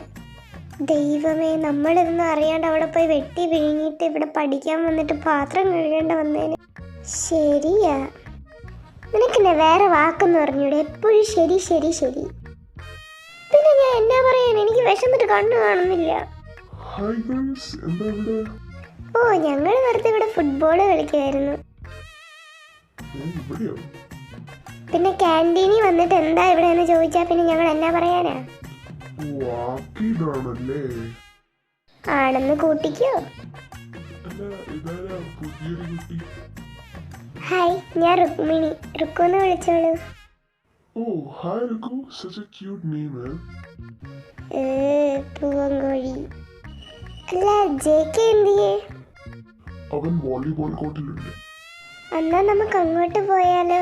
ദൈവമേ, നമ്മളിതൊന്നും അറിയാണ്ട് അവിടെ പോയി വെട്ടി വിഴുങ്ങിയിട്ട് ഇവിടെ പഠിക്കാൻ വന്നിട്ട് പാത്രം കഴുകേണ്ട വന്നേന്. ശരിയാ. നിനക്കെന്നെ വേറെ വാക്കെന്ന് പറഞ്ഞൂടെ? എപ്പോഴും ശരി ശരി ശരി. പിന്നെ ഞാൻ എന്നാ പറയാൻ, എനിക്ക് വിശന്നിട്ട് കണ്ണു കാണുന്നില്ല. ഞങ്ങൾ വെറുതെ ഇവിടെ ഫുട്ബോൾ കളിക്കുമായിരുന്നു. പിന്നെ ക്യാൻറ്റീനിൽ വന്നിട്ട് എന്താ ഇവിടെ എന്ന് ചോദിച്ചാ പിന്നെ ഞങ്ങൾ എന്നാ പറയാനാ? ആണെന്ന് കൂട്ടിക്കോ. ഹായ്, ഞാൻ രുക്മിണി. റുക്കു എന്ന് വിളിച്ചോളൂ. പൂവങ്കോഴി. അല്ല, ജെകെ എന്തിയേ? അവൻ വോളിബോൾ കോർട്ടിലുണ്ട്. എന്നാ നമുക്ക് അങ്ങോട്ട് പോയാലോ?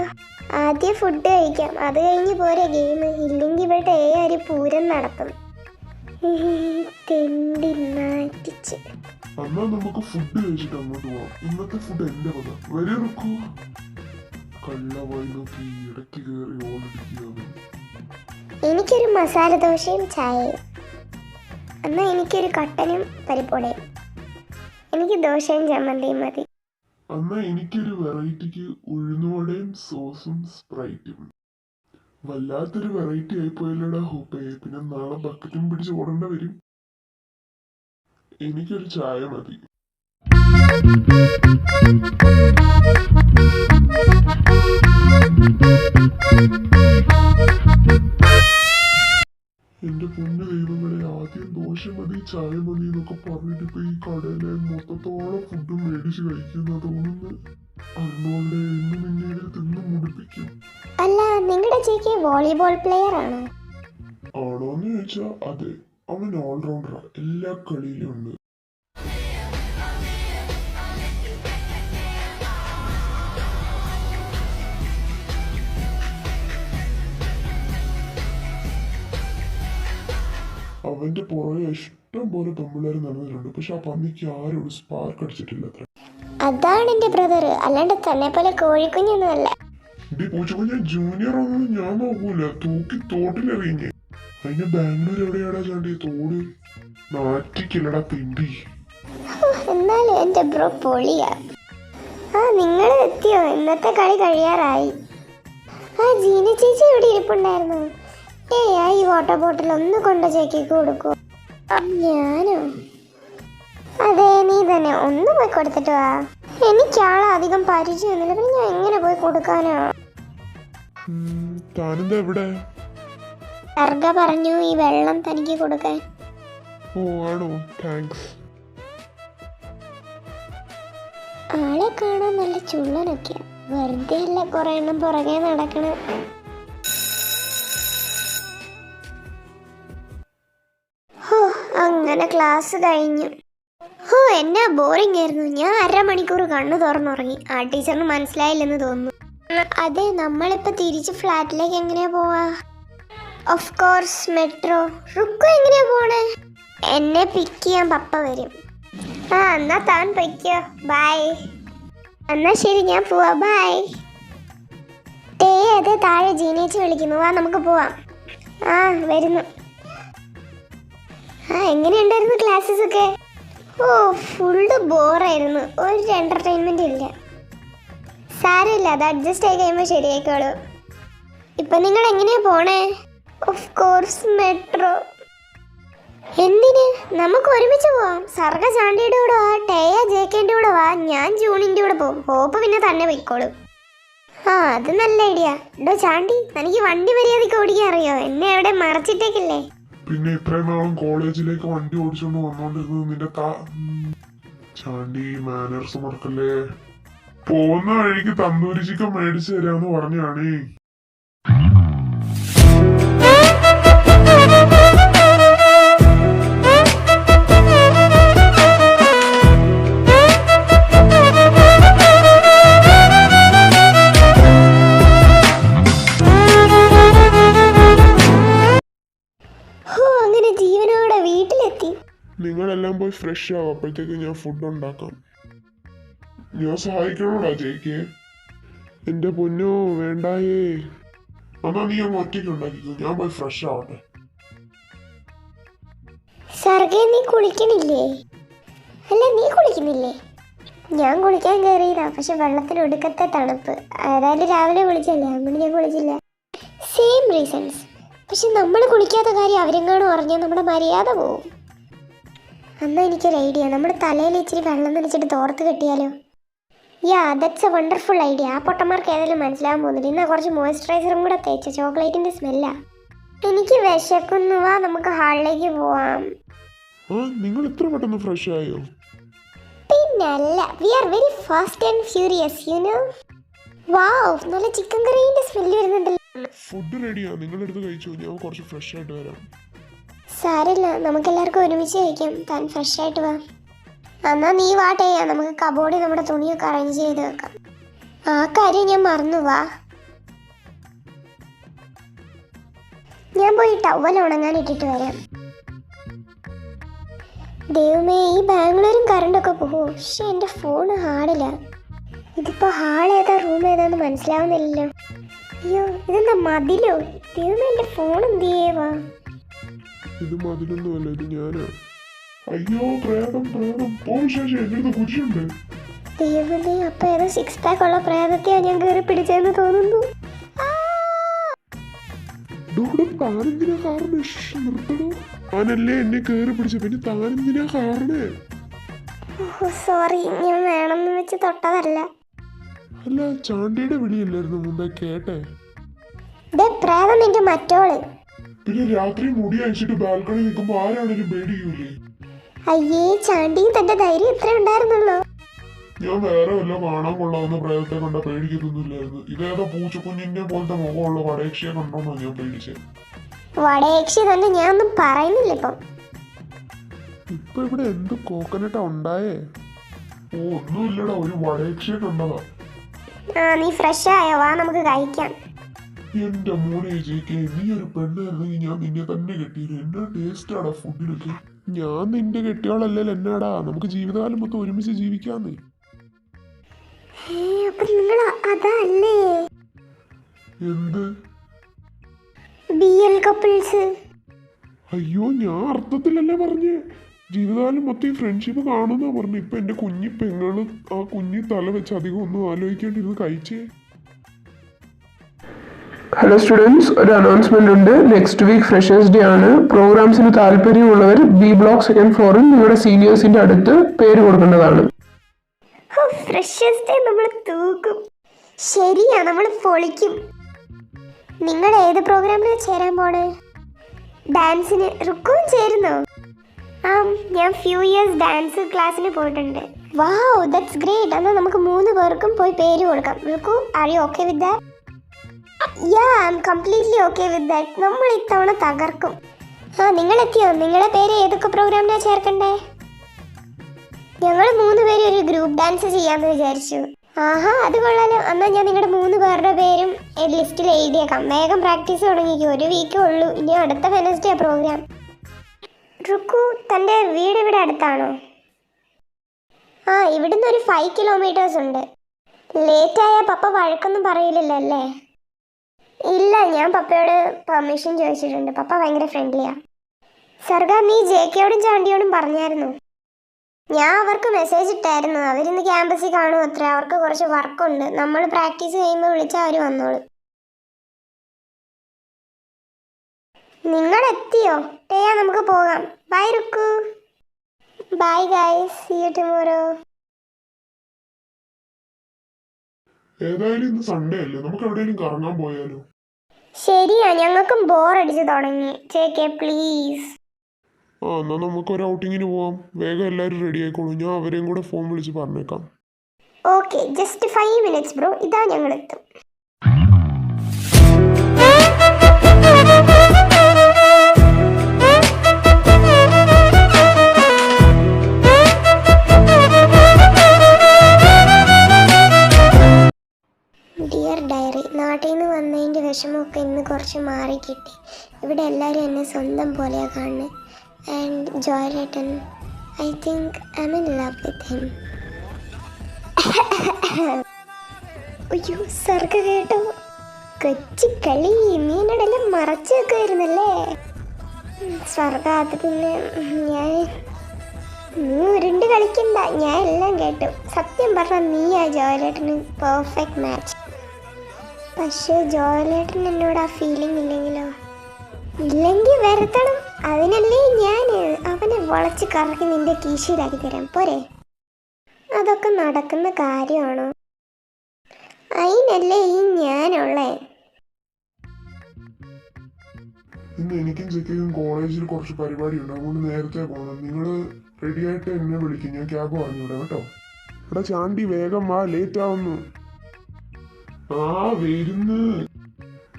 ആദ്യം ഫുഡ് കഴിക്കാം, അത് കഴിഞ്ഞ് പോരെ ഗെയിം. ഇല്ലെങ്കിൽ ഇവിടെ ഒരു പൂരം നടത്തും. തെണ്ടി നാറ്റിച്ച്. എന്നാ നമുക്ക് ഫുഡ് കഴിച്ചിട്ട് അങ്ങോട്ട് പോവാം. ഇന്നത്തെ ഫുഡ് എന്റെ വക. വരെ റുക്കു. കള്ളവായി നോക്കി ഇടയ്ക്ക് കയറി ഓടിക്കുക. എനിക്കൊരു മസാല ദോശയും ചായയും. എന്നാ എനിക്കൊരു കട്ടനും പരിപ്പോടയും. എനിക്ക് ദോശയും ചമ്മന്തിയും മതി. എന്നാ എനിക്കൊരു വെറൈറ്റിക്ക് ഉഴുന്നുവടയും സോസും സ്പ്രൈറ്റും. വല്ലാത്തൊരു വെറൈറ്റി ആയിപ്പോയല്ലോടാ ഹോപ്പേ. പിന്നെ നാളെ ബക്കറ്റും പിടിച്ച് ഓടേണ്ട വരും. എനിക്കൊരു ചായ മതി. എന്റെ പൊന്നു ദൈവങ്ങളെ, ആദ്യം ദോശ മതി ചായ മതി എന്നൊക്കെ പറഞ്ഞിട്ട് ഇപ്പൊ ഈ കടയിലെ മൊത്തത്തോളം ഫുഡ് മേടിച്ച് കഴിക്കുന്ന തോന്നുന്നു. അർണോളുടെ എന്ന് നിന്നെ ഇതിൽ തിന്ന് മുടിപ്പിക്കും. അല്ല, നിങ്ങളുടെ ചേച്ചി വോളിബോൾ പ്ലെയർ ആണോ? ആണോന്ന് ചോദിച്ചാ അതെ, അവൻ ഓൾറൗണ്ടറാ. എല്ലാ കളിയിലും ഉണ്ട്. അവന്റെ പുറകെ ഇഷ്ടം പോലെ പെമ്പിള്ളേർ നടന്നിട്ടുണ്ട്. പക്ഷെ ആ പന്നിക്ക് ആരും ഒരു സ്പാർക്ക് അടിച്ചിട്ടില്ല അത്ര. അതാണ് എന്റെ ബ്രദർ, അല്ലാണ്ട് തന്നെ പോലെ കോഴിക്കുഞ്ഞൊന്നും അല്ല. ഡി പൂച്ചക്കുഞ്ഞ ജൂനിയർ ആണെന്ന് ഞാൻ നോക്കൂല, തൂക്കി തോട്ടിലെറിഞ്ഞേ. അതിന് ബാംഗ്ലൂർ എവിടെയാടാ ചാണ്ടി തോട്? നാറ്റിക്കില്ലടാ തിണ്ടി. എന്നാലും എന്റെ ബ്രോ പൊളിയാ. ആ നിങ്ങൾ എത്തിയോ? ഇന്നത്തെ കളി കഴിയാറായി. ആ ജീന ചേച്ചി ഇവിടെ ഇരിപ്പുണ്ടായിരുന്നു. ആ ഈ വാട്ടർ ബോട്ടിൽ ഒന്ന് കൊണ്ട് ചേക്കിക്ക് കൊടുക്കൂ. ഞാനോ? അതെ നീ തന്നെ, ഒന്ന് പോയി കൊടുത്തിട്ട് വാ. എനിക്കാളെ അധികം പരിചയമൊന്നുമില്ല, പിന്നെ ഞാൻ എങ്ങനെ പോയി കൊടുക്കാനാ? താനെന്താ എവിടെ? സർഗ പറഞ്ഞു ഈ വെള്ളം തനിക്ക് കൊടുക്കാൻ. ഓ ആണോ, താങ്ക്സ്. ആളെ കാണാൻ നല്ല ചുള്ളനൊക്കെയാ, വെറുതെ അല്ല കുറെ എണ്ണം പുറകെ നടക്കണ. ഹോ അങ്ങനെ ക്ലാസ് കഴിഞ്ഞു. ഹോ എന്നാ ബോറിംഗ് ആയിരുന്നു. ഞാൻ 1/2 മണിക്കൂർ കണ്ണു തുറന്നുറങ്ങി. ആ ടീച്ചറിന് മനസ്സിലായില്ലെന്ന് തോന്നുന്നു. അതെ, നമ്മളിപ്പോ തിരിച്ച് ഫ്ലാറ്റിലേക്ക് എങ്ങനെയാ പോവാ? Of course metro. റുക്കു എങ്ങനെയാ പോണേ? എന്നെ പിക്ക് ചെയ്യാൻ പപ്പ വരും. ആ എന്നാ താൻ പൊയ്ക്കോ, ബൈ. എന്നാ ശരി ഞാൻ പോവാ, ബൈ. അതെ താഴെ ജീനേച്ചി വിളിക്കുന്നു, വാ നമുക്ക് പോവാം. ആ വരുന്നു. ആ എങ്ങനെയുണ്ടായിരുന്നു ക്ലാസ്സസ് ഒക്കെ? ഓ ഫുള്ള് ബോറായിരുന്നു, ഒരു എന്റർടൈൻമെന്റ് ഇല്ല. സാരമില്ല, അത് അഡ്ജസ്റ്റ് ആയി കഴിയുമ്പോൾ ശരിയായിക്കോളൂ. ഇപ്പൊ നിങ്ങൾ എങ്ങനെയാ പോണേ? Of course metro. എന്തിന്? നമുക്ക് ഒരുമിച്ച് പോവാം. സർഗ ചാണ്ടിയുടെ കൂടെ വാ, ടേയ ജേക്കേൻ്റെ കൂടെ വാ, ഞാൻ ജൂണിൻ്റെ കൂടെ പോകും. ഹോപ്പ് പിന്നെ തന്നെ പോയിക്കോളും. ആ അത് നല്ല ഐഡിയ. ഡോ ചാണ്ടി, തനിക്ക് വണ്ടി മര്യാദയ്ക്ക് ഓടിക്കാൻ അറിയോ? എന്നെ അവിടെ മറച്ചിട്ടേക്കില്ലേ? പിന്നെ ഇത്രയും നാളും കോളേജിലേക്ക് വണ്ടി ഓടിച്ചോണ്ട് വന്നോണ്ടിരുന്നത് നിന്റെ ചാണ്ടി മാനേഴ്സ് മറക്കല്ലേ. പോകുന്ന വഴിക്ക് തന്തൂരി ചിക്കൻ മേടിച്ചു തരാന്ന് പറഞ്ഞാണേ. ജീവനോടെ വീട്ടിലെത്തി. നിങ്ങളെല്ലാം പോയി ഫ്രഷ് ആവും, അപ്പോഴത്തേക്ക് ഞാൻ ഫുഡ് ഉണ്ടാക്കാം. ഞാൻ സഹായിക്കണോടാ ജയിക്ക്? എന്റെ പൊന്നോ വേണ്ടായേ. എന്നാ നീ അങ്ങ് ഒറ്റയ്ക്ക് ഉണ്ടാക്കിക്കോ, ഞാൻ പോയി ഫ്രഷ് ആവട്ടെ. സർഗേ നീ കുളിക്കണില്ലേ? അല്ല നീ കുളിക്കുന്നില്ലേ? ഞാൻ കുളിക്കാൻ കയറിയതാ, പക്ഷെ വെള്ളത്തിൽ ഒടുക്കത്തെ തണുപ്പ്. ഏതായാലും രാവിലെ കുളിച്ചല്ലേ, അതുകൊണ്ട് ഞാൻ കുളിച്ചില്ല. Same reasons. പക്ഷെ നമ്മൾ കുളിക്കാത്ത കാര്യം അവരെങ്ങാനും പറഞ്ഞാൽ നമ്മുടെ മര്യാദ പോവും. എന്നാൽ എനിക്കൊരു ഐഡിയ, നമ്മുടെ തലയിൽ ഇച്ചിരി വെള്ളം നനച്ചിട്ട് തോർത്ത് കെട്ടിയാലോ? Yeah that's a wonderful idea. ആ പൊട്ടന്മാർക്ക് ഏതായാലും മനസ്സിലാകാൻ പോകുന്നില്ല. ഇന്നാ കുറച്ച് മോയ്സ്ചറൈസറും കൂടെ തേച്ച ചോക്ലേറ്റിന്റെ സ്മെല്ലാ. എനിക്ക് വിശക്കുന്നു, വാ നമുക്ക് ഹാളിലേക്ക് പോവാം. നിങ്ങൾ ഇത്ര പെട്ടെന്ന് ഫ്രഷ് ആയോ? പിന്നല്ല, we are very fast and furious you know. Wow, നല്ല ചിക്കൻ കറീന്റെ സ്മെല്ല് വരുന്നുണ്ടല്ലോ. ഫുഡ് റെഡിയാ, നിങ്ങളെടുത്ത് കഴിച്ചു, ഞാൻ കുറച്ച് ഫ്രഷ് ആയിട്ട് വരാം. സാരില്ല, നമുക്കെല്ലാവർക്കും ഒരുമിച്ച് കഴിക്കാം. താൻ ഫ്രഷ് ആയിട്ട് വാ. എന്നാ നീ വാട്ട് ചെയ്യാം, നമുക്ക് കബോർഡിൽ നമ്മുടെ തുണിയൊക്കെ അറേഞ്ച് ചെയ്ത് വെക്കാം. ആ കാര്യം ഞാൻ മറന്നു. വാ, ഞാൻ പോയി ടവൽ ഉണങ്ങാൻ ഇട്ടിട്ട് വരാം. ദൈവമേ, ഈ ബാംഗ്ലൂരും കറണ്ടൊക്കെ പോകുമോ? പക്ഷെ എൻ്റെ ഫോൺ ഹാളില്ല. ഇതിപ്പോൾ ഹാൾ ഏതാ റൂം ഏതാന്ന് മനസ്സിലാവുന്നില്ലല്ലോ. അയ്യോ ഇതെന്താ മതിലോ? ദൈവമേ, എൻ്റെ ഫോൺ എന്ത് ചെയ്യുവാ? ഇത് മതിലൊന്നുമല്ല, ഇത് ഞാനാ. അയ്യോ പ്രേതം പ്രേതം. ഓ ശേഷി എൻ്റെ അടുത്ത് കുരിശുണ്ട്. ദൈവമേ, അപ്പൊ ഏതോ 6 പാക്ക് ഉള്ള പ്രേതത്തെയാ ഞാൻ കയറി പിടിച്ചെന്ന് തോന്നുന്നു. താനെന്തിനാ കാരണേ? നിർത്തണോ? താനല്ലേ എന്നെ കയറി പിടിച്ചു, പിന്നെ താനെന്തിനാ കാരണേ? സോറി, ഞാൻ വേണമെന്ന് വെച്ച് തൊട്ടതല്ല. അല്ല, ചാണ്ടിയുടെ വിളിയല്ലായിരുന്നു മുമ്പേ കേട്ടെ? പ്രേതം നിന്റെ മറ്റോള്. പിന്നെ രാത്രി മുടി അയച്ചിട്ട് ബാൽക്കണി നിൽക്കുമ്പോ ആരാണേലും പേടിയൂലേ? അയ്യേ ചാണ്ടി, തന്റെ ധൈര്യം ഇത്ര ഉണ്ടായിരുന്നുള്ളൂ. ഞാൻ വേറെ വല്ല കാണാൻ കൊള്ളാവുന്ന പ്രേതത്തെ കണ്ട പേടിക്കത്തൊന്നുമില്ലായിരുന്നു. ഇതേതോ പൂച്ചക്കുഞ്ഞിന്റെ പോലത്തെ മുഖമുള്ള വടയക്ഷിയെ കണ്ടോന്നോ ഞാൻ പേടിച്ചത്. വടയക്ഷി തന്നെ ഞാൻ ഒന്നും പറയുന്നില്ല ഇപ്പൊ ഇവിടെ എന്ത് കോക്കനട്ടാ ഉണ്ടായേ? ഓ ഒന്നുമില്ലടാ, ഒരു വടയക്ഷിയെ കണ്ടതാ. നീ ഫ്രഷ് ആയോ? വാ നമുക്ക് കഴിക്കാം. എന്റെ മോനെ ജയിക്കേ, നീ ഒരു പെണ്ണായിരുന്നെങ്കിൽ ഞാൻ നിന്നെ തന്നെ കെട്ടിയിരുന്നു. എന്നാ ടേസ്റ്റാടാ ഫുഡിനൊക്കെ. ഞാൻ നിന്റെ കെട്ടിയോളല്ലല്ലോ എന്നാടാ, നമുക്ക് ജീവിതകാലം മൊത്തം ഒരുമിച്ച് ജീവിക്കാന്നേ. അപ്പൊ നിങ്ങൾ അതല്ലേ എന്ത് BL കപ്പിൾസ്? അയ്യോ, ഞാൻ അർത്ഥത്തിലല്ലേ പറഞ്ഞേ. ജീവിതകാലം മൊത്തം ഈ ഫ്രണ്ട്ഷിപ്പ് കാണുന്നാ പറഞ്ഞു. ഇപ്പൊ എന്റെ കുഞ്ഞി പെങ്ങള് ആ കുഞ്ഞി തല വെച്ച് അധികം ഒന്നും ആലോചിക്കേണ്ടിരുന്ന് കഴിച്ചേ. ഹലോ സ്റ്റുഡൻസ്, ഒരു അനൗൺസ്മെന്റ് ഉണ്ട്. നെക്സ്റ്റ് വീക്ക് ഫ്രഷേഴ്സ് ഡേ ആണ്. പ്രോഗ്രാംസിന് താല്പര്യമുള്ളവർ B ബ്ലോക്ക് 2nd ഫ്ലോറിൽ നിങ്ങളുടെ സീനിയേഴ്സിന്റെ അടുത്ത് പേര് കൊടുക്കേണ്ടതാണ്. ഫ്രഷേഴ്സ് ഡേ നമ്മൾ തൂക്കും. ശരിയാ, നമ്മൾ പൊളിക്കും. നിങ്ങൾ ഏത് പ്രോഗ്രാമിൽ ചേരാൻ പോണേ? ഡാൻസിന് റുക്കും ചേരുന്നോ? ഞാൻ ഫ്യൂ ഇയേഴ്സ് ഡാൻസ് ക്ലാസ്സിന് പോയിട്ടുണ്ട്. Wow, that's great. എന്നാൽ നമുക്ക് 3 പേർക്കും പോയി പേര് കൊടുക്കാം. Rukku, are you okay with that? Yeah, I'm completely okay with that. നമ്മൾ ഇത്തവണ തകർക്കും. നിങ്ങൾ എത്തിയോ? നിങ്ങളുടെ പേര് ഏതൊക്കെ പ്രോഗ്രാമിനാണ് ചേർക്കണ്ടേ? ഞങ്ങൾ 3 പേര് ഒരു ഗ്രൂപ്പ് ഡാൻസ് ചെയ്യാമെന്ന് വിചാരിച്ചു. ആഹാ, അത് കൊള്ളാലോ. എന്നാൽ ഞാൻ നിങ്ങളുടെ 3 പേരുടെ പേരും ലിസ്റ്റിൽ എഴുതിയേക്കാം. വേഗം പ്രാക്ടീസ് തുടങ്ങിക്കോ. ഒരു വീക്കേ ഉള്ളൂ. ഇനി അടുത്ത വെനസ്ഡേ പ്രോഗ്രാം. റുക്കു, തൻ്റെ വീട് ഇവിടെ അടുത്താണോ? ഇവിടുന്ന് ഒരു 5 കിലോമീറ്റേഴ്സ് ഉണ്ട്. ലേറ്റായ പപ്പ വഴക്കൊന്നും പറയില്ലല്ലോ അല്ലേ? ഇല്ല, ഞാൻ പപ്പയോട് പെർമിഷൻ ചോദിച്ചിട്ടുണ്ട്. പപ്പ ഭയങ്കര ഫ്രണ്ട്ലിയാ. സർഗാർ, നീ ജെക്കെയോടും ചാണ്ടിയോടും പറഞ്ഞായിരുന്നു? ഞാൻ അവർക്ക് മെസ്സേജ് ഇട്ടായിരുന്നു. അവരിന്ന് ക്യാമ്പസിൽ കാണും അത്ര. അവർക്ക് കുറച്ച് വർക്കുണ്ട്. നമ്മൾ പ്രാക്ടീസ് ചെയ്യുമ്പോൾ വിളിച്ചാൽ അവർ വന്നോളൂ. നിങ്ങൾ എത്തിയോ? ടേയാ, നമുക്ക് പോകാം. Bye Rukku. Bye guys, see you tomorrow. ഏതായാലും ഇന്ന് സൺഡേ അല്ലേ, നമുക്ക് എവിടെയെങ്കിലും കറങ്ങാൻ പോയാലോ? ശരിയാ, ഞങ്ങൾക്കും ബോറടിച്ച് തുടങ്ങി. ചേക്കേ പ്ലീസ്. എന്നാ നമുക്ക് ഒരു ഔട്ടിങ്ങിന് പോവാം. വേഗം എല്ലാവരും റെഡി ആയിക്കോളൂ. ഞാൻ അവരെയും കൂടെ ഫോൺ വിളിച്ച് പറഞ്ഞേക്കാം. Okay, just 5 minutes bro. ഇതാ ഞങ്ങൾ എത്തും. ഡിയർ ഡയറി, നാട്ടിൽ നിന്ന് വന്നതിൻ്റെ വിഷമമൊക്കെ ഇന്ന് കുറച്ച് മാറി കിട്ടി. ഇവിടെ എല്ലാവരും എന്നെ സ്വന്തം പോലെയാണ് കാണുന്നത്. ആൻഡ് ജോയലേട്ടൻ, I think I'm in love with him. അയ്യോ, സർഗ കേട്ടോ? കൊച്ചു കളി. നീ എന്നോടെല്ലാം മറച്ചു വെക്കുമായിരുന്നല്ലേ സർഗ. അത് പിന്നെ നീ ഉരുണ്ട് കളിക്കണ്ട, ഞാൻ എല്ലാം കേട്ടു. സത്യം പറഞ്ഞാൽ നീയാ ജോയലേട്ടന് പെർഫെക്റ്റ് മാച്ച്. പക്ഷേ ജോയലേട്ടൻ എന്നോട് ആ ഫീലിംഗ് ഇല്ലെങ്കിലോ? ഇല്ലെങ്കിൽ വരുത്തണം. അതിനല്ലേ ഞാൻ അവനെ വളച്ച് കറക്കി നിന്റെ കീശയിലാക്കി തരാം. പോരെ? അതൊക്കെ നടക്കുന്ന കാര്യമാണോ? അതിനല്ലേ ഈ ഞാനുള്ളേ. ഇന്ന് എനിക്കും ചെക്കും കോളേജിൽ കുറച്ച് പരിപാടി ഉണ്ട്. അതുകൊണ്ട് നേരത്തെ പോകണം. നിങ്ങൾ റെഡി ആയിട്ട് എന്നെ വിളിക്കും. ഞാൻ ക്യാബ് പറഞ്ഞുവിടാം കേട്ടോ. എടാ ചാണ്ടി, വേഗം വാ, ലേറ്റ് ആവുന്നു. വരുന്ന്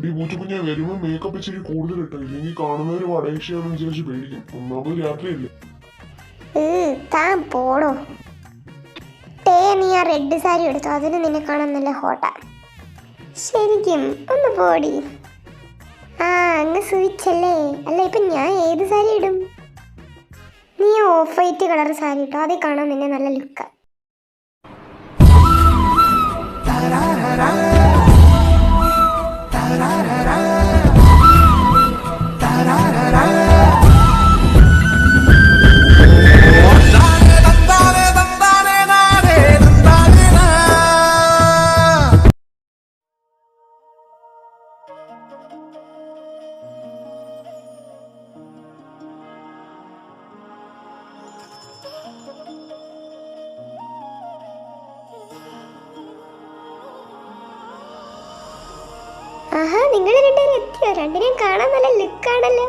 ഡി പൂച്ചക്കുഞ്ഞാ. വരുമ്പോ മേക്കപ്പ് ഇച്ചിരി കൂടുതൽ ഇട്ടോ, ഇല്ലെങ്കിൽ കാണുന്നവര് വടേഷ്യാന്ന് വിചാരിച്ച് പേടിക്കും. ഒന്നാമത് രാത്രിയല്ലേ. താൻ പോടോ. നീ ആ റെഡ് സാരി എടുത്തു. അതിന് നിന്നെ കാണാൻ നല്ല ഹോട്ടാ. ശരിക്കും ഒന്ന് പോടി. അങ്ങ് സ്വിച്ചല്ലേ. അല്ല, ഇപ്പൊ ഞാൻ ഏത് സാരി ഇടും? നീ ഓഫ് വൈറ്റ് കളർ സാരി ഇട്ടോ. അതിൽ കാണാൻ നിന്നെ നല്ല ലുക്കാ. നിങ്ങൾ രണ്ടുപേരും എത്തിയോ? രണ്ടിനെയും കാണാൻ നല്ല ലുക്കാണല്ലോ.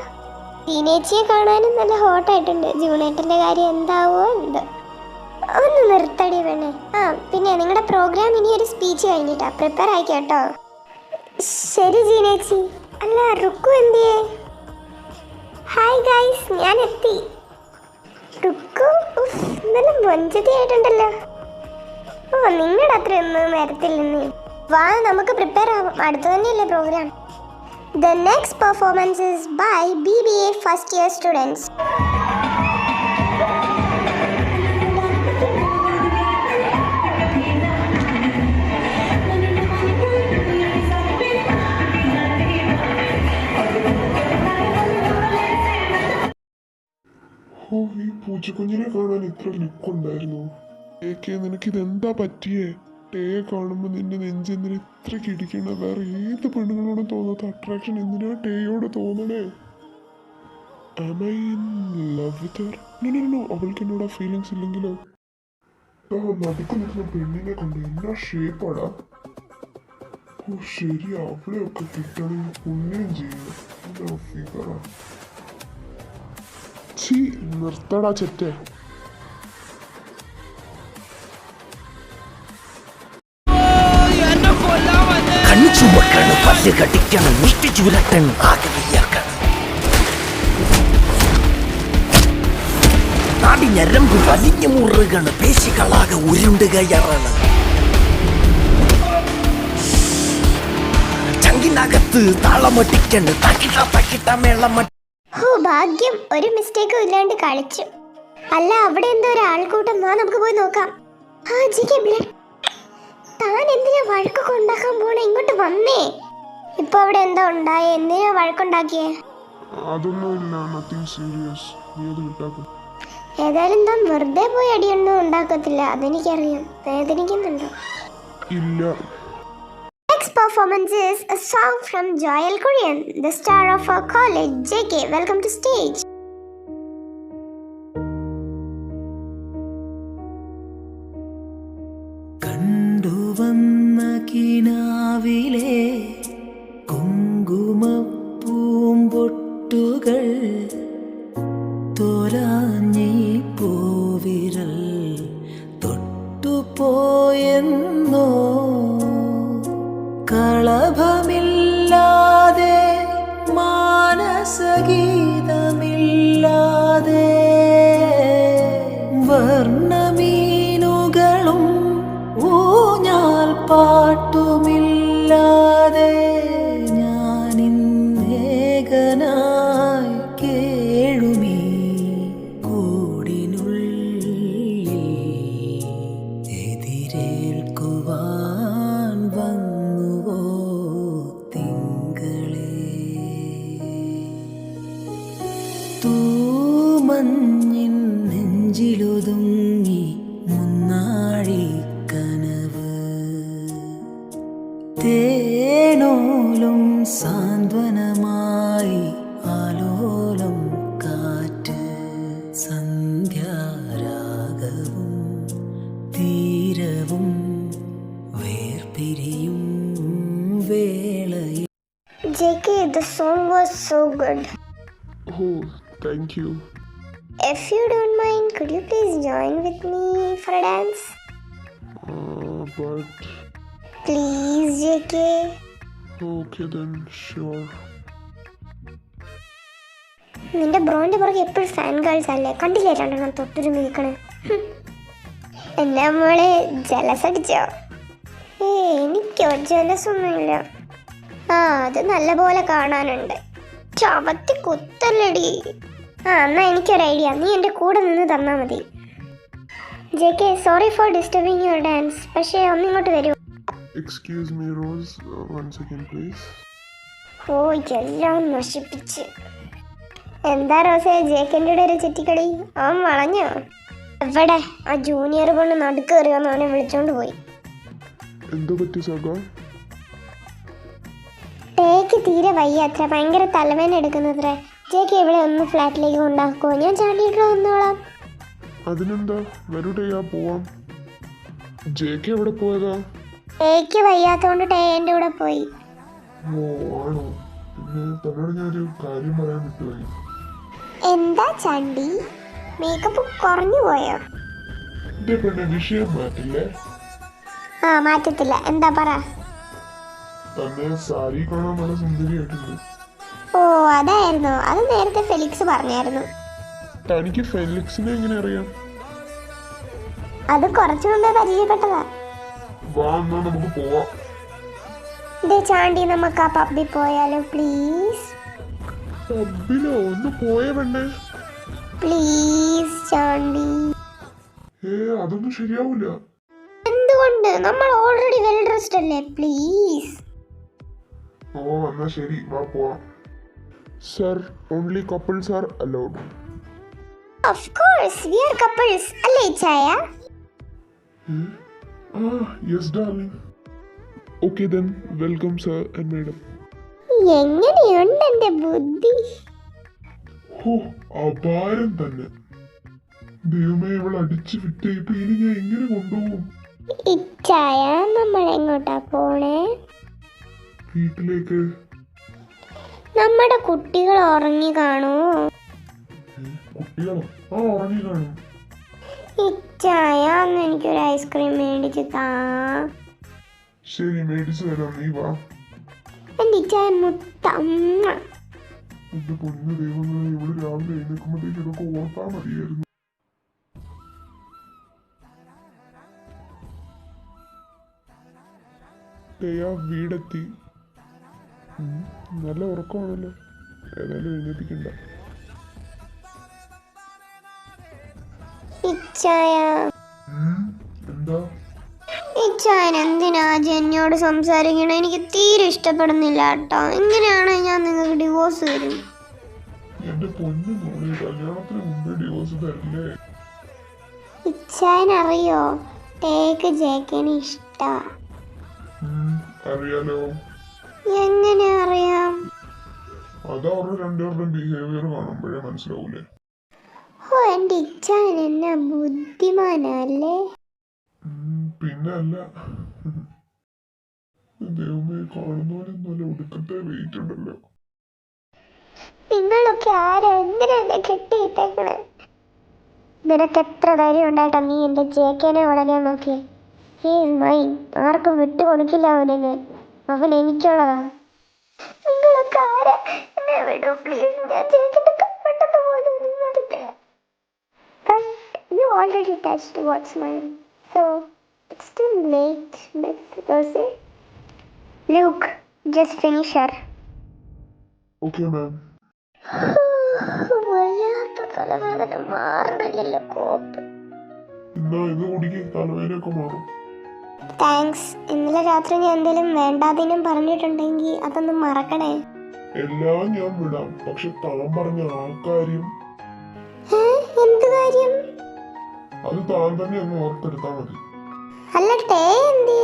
ടീനേച്ചിയെ കാണാനും നല്ല ഹോട്ടായിട്ടുണ്ട്. ജൂണേട്ടൻ്റെ കാര്യം എന്താവോ എന്തോ. ഒന്ന് നിർത്തടി വേണേ. പിന്നെ നിങ്ങളുടെ പ്രോഗ്രാം ഇനി ഒരു സ്പീച്ച് കഴിഞ്ഞിട്ടാ. പ്രിപ്പയർ ആയിക്കോട്ടോ. ശരി ജീനേച്ചി. അല്ല, റുക്കു എന്തിയേ? ഹായ് ഗൈസ്, ഞാൻ എത്തി. റുക്കു നല്ല മൊഞ്ചതി ആയിട്ടുണ്ടല്ലോ. നിങ്ങളുടെ അത്രയൊന്നും വരത്തില്ലെന്നേ. വാ, നമുക്ക് പ്രിപ്പയർ ആവാം. അടുത്ത് തന്നെയല്ലേ programme. The next performance is by BBA first year students. ഓ, ഈ പൂച്ചക്കുഞ്ഞിനെ കാണാൻ ഇത്ര ലുക്കുണ്ടായിരുന്നു. നിനക്ക് ഇതെന്താ പറ്റിയേ? ടേയെ കാണുമ്പോൾ നിന്റെ നെഞ്ചെന്തിന് ഇത്രയ്ക്ക് ഇടിക്കണ? വേറെ ഏത് പെണ്ണുങ്ങളോടും തോന്നാത്ത അട്രാക്ഷൻ എന്തിനാ ടേയോട് തോന്നണേ? Am I in love with her? No, അവൾക്ക് എന്നോട് ആ ഫീലിങ്സ് ഇല്ലെങ്കിലോ? നടുക്ക് നിൽക്കുന്ന പെണ്ണിനെ കണ്ട് എന്നാ ഷേപ്പാടാ. ഓ ശരി, അവളെയൊക്കെ കിട്ടണമെങ്കിൽ പുണ്യം ചെയ്യണം. എന്നാ ഫിഗറാ. ചീ, നിർത്തടാ ചെറ്റേ. കണ്ണു ചുമക്കണം, പല്ല് കടിക്കണം, മുഷ്ടി ചുരട്ടണം, ആകെ വിയർക്കണം. നാടി ഞരമ്പ് വലിഞ്ഞു മുറുകണ്, പേശികളാകെ ഉരുണ്ടുകയറാണ്. ചങ്കിനകത്ത് താളമടിക്കണ്, തക്കിട്ട മേളമ. ഓ ഭാഗ്യം, ഒരു മിസ്റ്റേക്കും ഇല്ലാണ്ട് കളിച്ചു. അല്ല, അവിടെ എന്തോ ഒരു ആൾക്കൂട്ടം. വാ നമുക്ക് പോയി നോക്കാം. ആ ജിക്ക് ബ്ലഡ്, താൻ എന്തിനാ വഴക്കൊക്കെ ഉണ്ടാക്കാൻ പോണേ? ഇങ്ങോട്ട് വന്നേ. ഇപ്പൊ അവിടെ എന്താ ഉണ്ടായേ? എന്തിനാ വഴക്കുണ്ടാക്കിയേ? അതൊന്നുമില്ല, നത്തിങ് സീരിയസ്. നീ അത് വിട്ടാക്കും. ഏതായാലും താൻ വെറുതെ പോയി അടിയൊന്നും ഉണ്ടാക്കത്തില്ല, അതെനിക്കറിയാം. വേദനിക്കുന്നുണ്ടോ? ഇല്ല. Next performance is a song from Joel Kurian, the star of our college. JK, welcome to stage. കണ്ടുവന്ന കിനാവിലെ കുങ്കുമപ്പൂമ്പൊട്ടുകൾ തോരാഞ്ഞി പൂവിരൽ തൊട്ടുപോയെന്നോ. കളഭമില്ലാതെ മാനസഗീതമില്ലാതെ വർണ്ണമീനുകളും ഊഞ്ഞാൽ പാട്ടുമില്ലാതെ ഞാനിന്നേകനായി കേഴുമീ കൂടിനുള്ളിൽ എതിരേൽക്കുവാൻ വന്നുവോ തിങ്കളേ. തൂമഞ്ഞിൻ നെഞ്ചിലൊതുങ്ങി മുന്നാഴി കനവ്, തേനോലും സാന്ത്വനമായി ആലോലം കാറ്റ്, സന്ധ്യാരാഗവും തീരവും വേർപിരിയും വേളയിൽ. JK, the song was so good. Oh, thank you. If you don't mind, could you please join with me for a dance? But Please, JK. okay then, sure. നിന്റെ ബ്രോന്റെ പുറകെ എപ്പോഴും fan girls അല്ലേ? കണ്ടില്ലേ രണ്ടെണ്ണം തൊട്ടൊരു നിൽക്കണേ. എന്നാ മോളെ, ജലസ് അടിച്ചോ? എനിക്കോ ജലസ് ഒന്നുമില്ല. ആ, അത് നല്ല പോലെ കാണാനുണ്ട്. ചവത്തി കുത്തല്ലടി. ആ, എന്നാ എനിക്കൊരു ഐഡിയ. നീ എൻ്റെ കൂടെ നിന്ന് തന്നാ മതി. JK, sorry for disturbing your dance. പക്ഷേ ഒന്നിങ്ങോട്ട് വരൂ. Excuse me, Rose. One second, please. ഓ, എല്ലാം നശിപ്പിച്ച്. എന്താ റോസേ, JKൻ്റെ ഒരു ചുറ്റിക്കളി? അവൻ വളഞ്ഞോ? എവിടെ? ആ ജൂനിയർ കൊണ്ട് നടുക്ക് കയറിയെന്ന് അവനെ വിളിച്ചോണ്ട് പോയി. എന്തോ പറ്റി സഖ? ടേക്ക് തീരെ വയ്യാത്ര, ഭയങ്കര തലവേന എടുക്കുന്നത്രേ. JK ഇവിടെ ഒന്ന് ഫ്ലാറ്റിലേക്ക് കൊണ്ടാക്കുമോ? ഞാൻ ചാടിയിട്ട് വന്നോളാം. അതിനെന്താ, വരൂട്ടയാ പോവാം. JK എവിടെ പോയതാ? ടേക്ക് വയ്യാത്തോണ്ട് ടേ എൻ്റെ കൂടെ പോയി. ഓ ആണോ? പിന്നെ തന്നോട് ഞാനൊരു കാര്യം പറയാൻ വിട്ടുപോയി. എന്താ ചണ്ടി, മേക്കപ്പ് കുറഞ്ഞു പോയോ? എന്റെ പെണ്ണെ, വിഷയം മാറ്റില്ലേ? ആ, മാറ്റത്തില്ല. എന്താ പറ. തന്നെ സാരി കാണാൻ നല്ല സുന്ദരിയായിട്ടുണ്ട്. ഓ അതായിരുന്നോ? അത് നേരത്തെ ഫെലിക്സ് പറഞ്ഞായിരുന്നു. തനിക്ക് ഫെലിക്സിനെ എങ്ങനെ അറിയാം? അത് കുറച്ചു മുമ്പേ പരിചയപ്പെട്ടതാ. വാ, എന്നാ നമുക്ക് പോവാം. ദേ ചാണ്ടി, നമുക്ക് ആ പബ്ബിൽ പോയാലോ പ്ലീസ്? പബ്ബിലോ? ഒന്ന് പോയേ പെണ്ണേ. പ്ലീസ് ചാണ്ടി. അതൊന്നും ശരിയാവൂല. എന്തുകൊണ്ട്? നമ്മൾ ഓൾറെഡി വെൽ ഡ്രസ്ഡ് അല്ലേ? പ്ലീസ്. എന്നാ ശരി, വാ പോവാം. Sir, only couples are allowed. Of course we are couples അല്ലേ ചായ? Yes darling. Okay then, welcome sir and madam. എങ്ങനെയുണ്ട് എന്റെ ബുദ്ധി? അപാരം തന്നെ. ദൈവമേ, ഇവൾ അടിച്ച് ഫിറ്റ് ഇപ്പൊ ഇനി ഞാൻ എങ്ങനെ കൊണ്ടുപോകും? ഇച്ചായ, നമ്മൾ എങ്ങോട്ടാ പോണേ? വീട്ടിലേക്ക്. നമ്മുടെ കുട്ടികൾ ഉറങ്ങി കാണൂ. കുട്ടികളോ? ഉറങ്ങി കാണും. ഇച്ചായ, അന്ന് എനിക്കൊരു ഐസ്ക്രീം മേടിച്ച് താ. ശരി, മേടിച്ചു തരാം, നീ വാ. എന്റെ ഇച്ചായ മുത്തമ്മ. എന്റെ പൊന്നു ദൈവങ്ങളെ, ഇവിടെ രാവിലെ എഴുന്നേക്കുമ്പോഴത്തേക്ക് ഇതൊക്കെ ഓർത്താ മതിയായിരുന്നു. വീടെത്തി. നല്ല ഉറക്കമാണല്ലോ, ഏതായാലും എഴുന്നേപ്പിക്കണ്ട. ഇച്ചായ, എന്താ? ഇച്ചായൻ എന്തിനാ എന്നോട് സംസാരിക്കണ? എനിക്ക് തീരെ ഇഷ്ടപ്പെടുന്നില്ല കേട്ടോ. ഇങ്ങനെയാണ് ഞാൻ നിങ്ങൾക്ക് ഡിവോഴ്സ് തരും. എന്റെ പൊന്നു മോളെ, കല്യാണത്തിന് മുമ്പേ ഡിവോഴ്സ് തരില്ലേ? ഇച്ചായൻ അറിയോ, ടേക്ക് ജേക്കന് ഇഷ്ടാ. അറിയാലോ. എങ്ങനെ അറിയാം? അതവരുടെ രണ്ടുപേരുടെയും ബിഹേവിയർ കാണുമ്പോഴേ മനസ്സിലാവൂലേ. എന്റെ ഇച്ചായൻ എന്നാ ബുദ്ധിമാനല്ലേ? പിന്നെ അല്ല. ദൈവമേ, കാണുന്നവനൊന്നുമല്ല, ഒടുക്കത്തെ വെയിറ്റ് ഉണ്ടല്ലോ. നിങ്ങളൊക്കെ ആരാ? എന്തിനാ എന്നെ കെട്ടിയിട്ടേക്കണേ? നിനക്ക് എത്ര ധൈര്യം ഉണ്ടായിട്ടാ നീ എന്റെ ജേക്കനെ വളരാൻ നോക്കിയേ? മൈൻ, ആർക്കും വിട്ടു കൊടുക്കില്ല അവനെ ഞാൻ. അവൻ എനിക്കുള്ളതാ. നിങ്ങളൊക്കെ ആരാ? എന്നെ വിടൂ പ്ലീസ്. ഞാൻ ജേക്കന്റെ കപ്പെട്ടത് പോലും നിന്നെടുത്തില്ല. You already touched what's mine, so it's too late, Miss Rosie. Luke, just finish her. Okay, ma'am. വല്ലാത്ത തലവേദന മാറണില്ലല്ലോ കോപ്പ്. എന്നാ ഇത് കുടിക്ക്, തലവേദനയൊക്കെ മാറും. താങ്ക്സ്. ഇന്നലെ രാത്രി ഞാൻ എന്തെങ്കിലും വേണ്ടാതിനും പറഞ്ഞിട്ടുണ്ടെങ്കിൽ അതൊന്ന് മറക്കണേ. എല്ലാം ഞാൻ വിടാം, പക്ഷെ താൻ പറഞ്ഞ ആ കാര്യം. എന്ത് കാര്യം? അത് താൻ തന്നെ അങ്ങ് ഓർത്തെടുത്താ മതി. അല്ല, ടേ എന്ത്?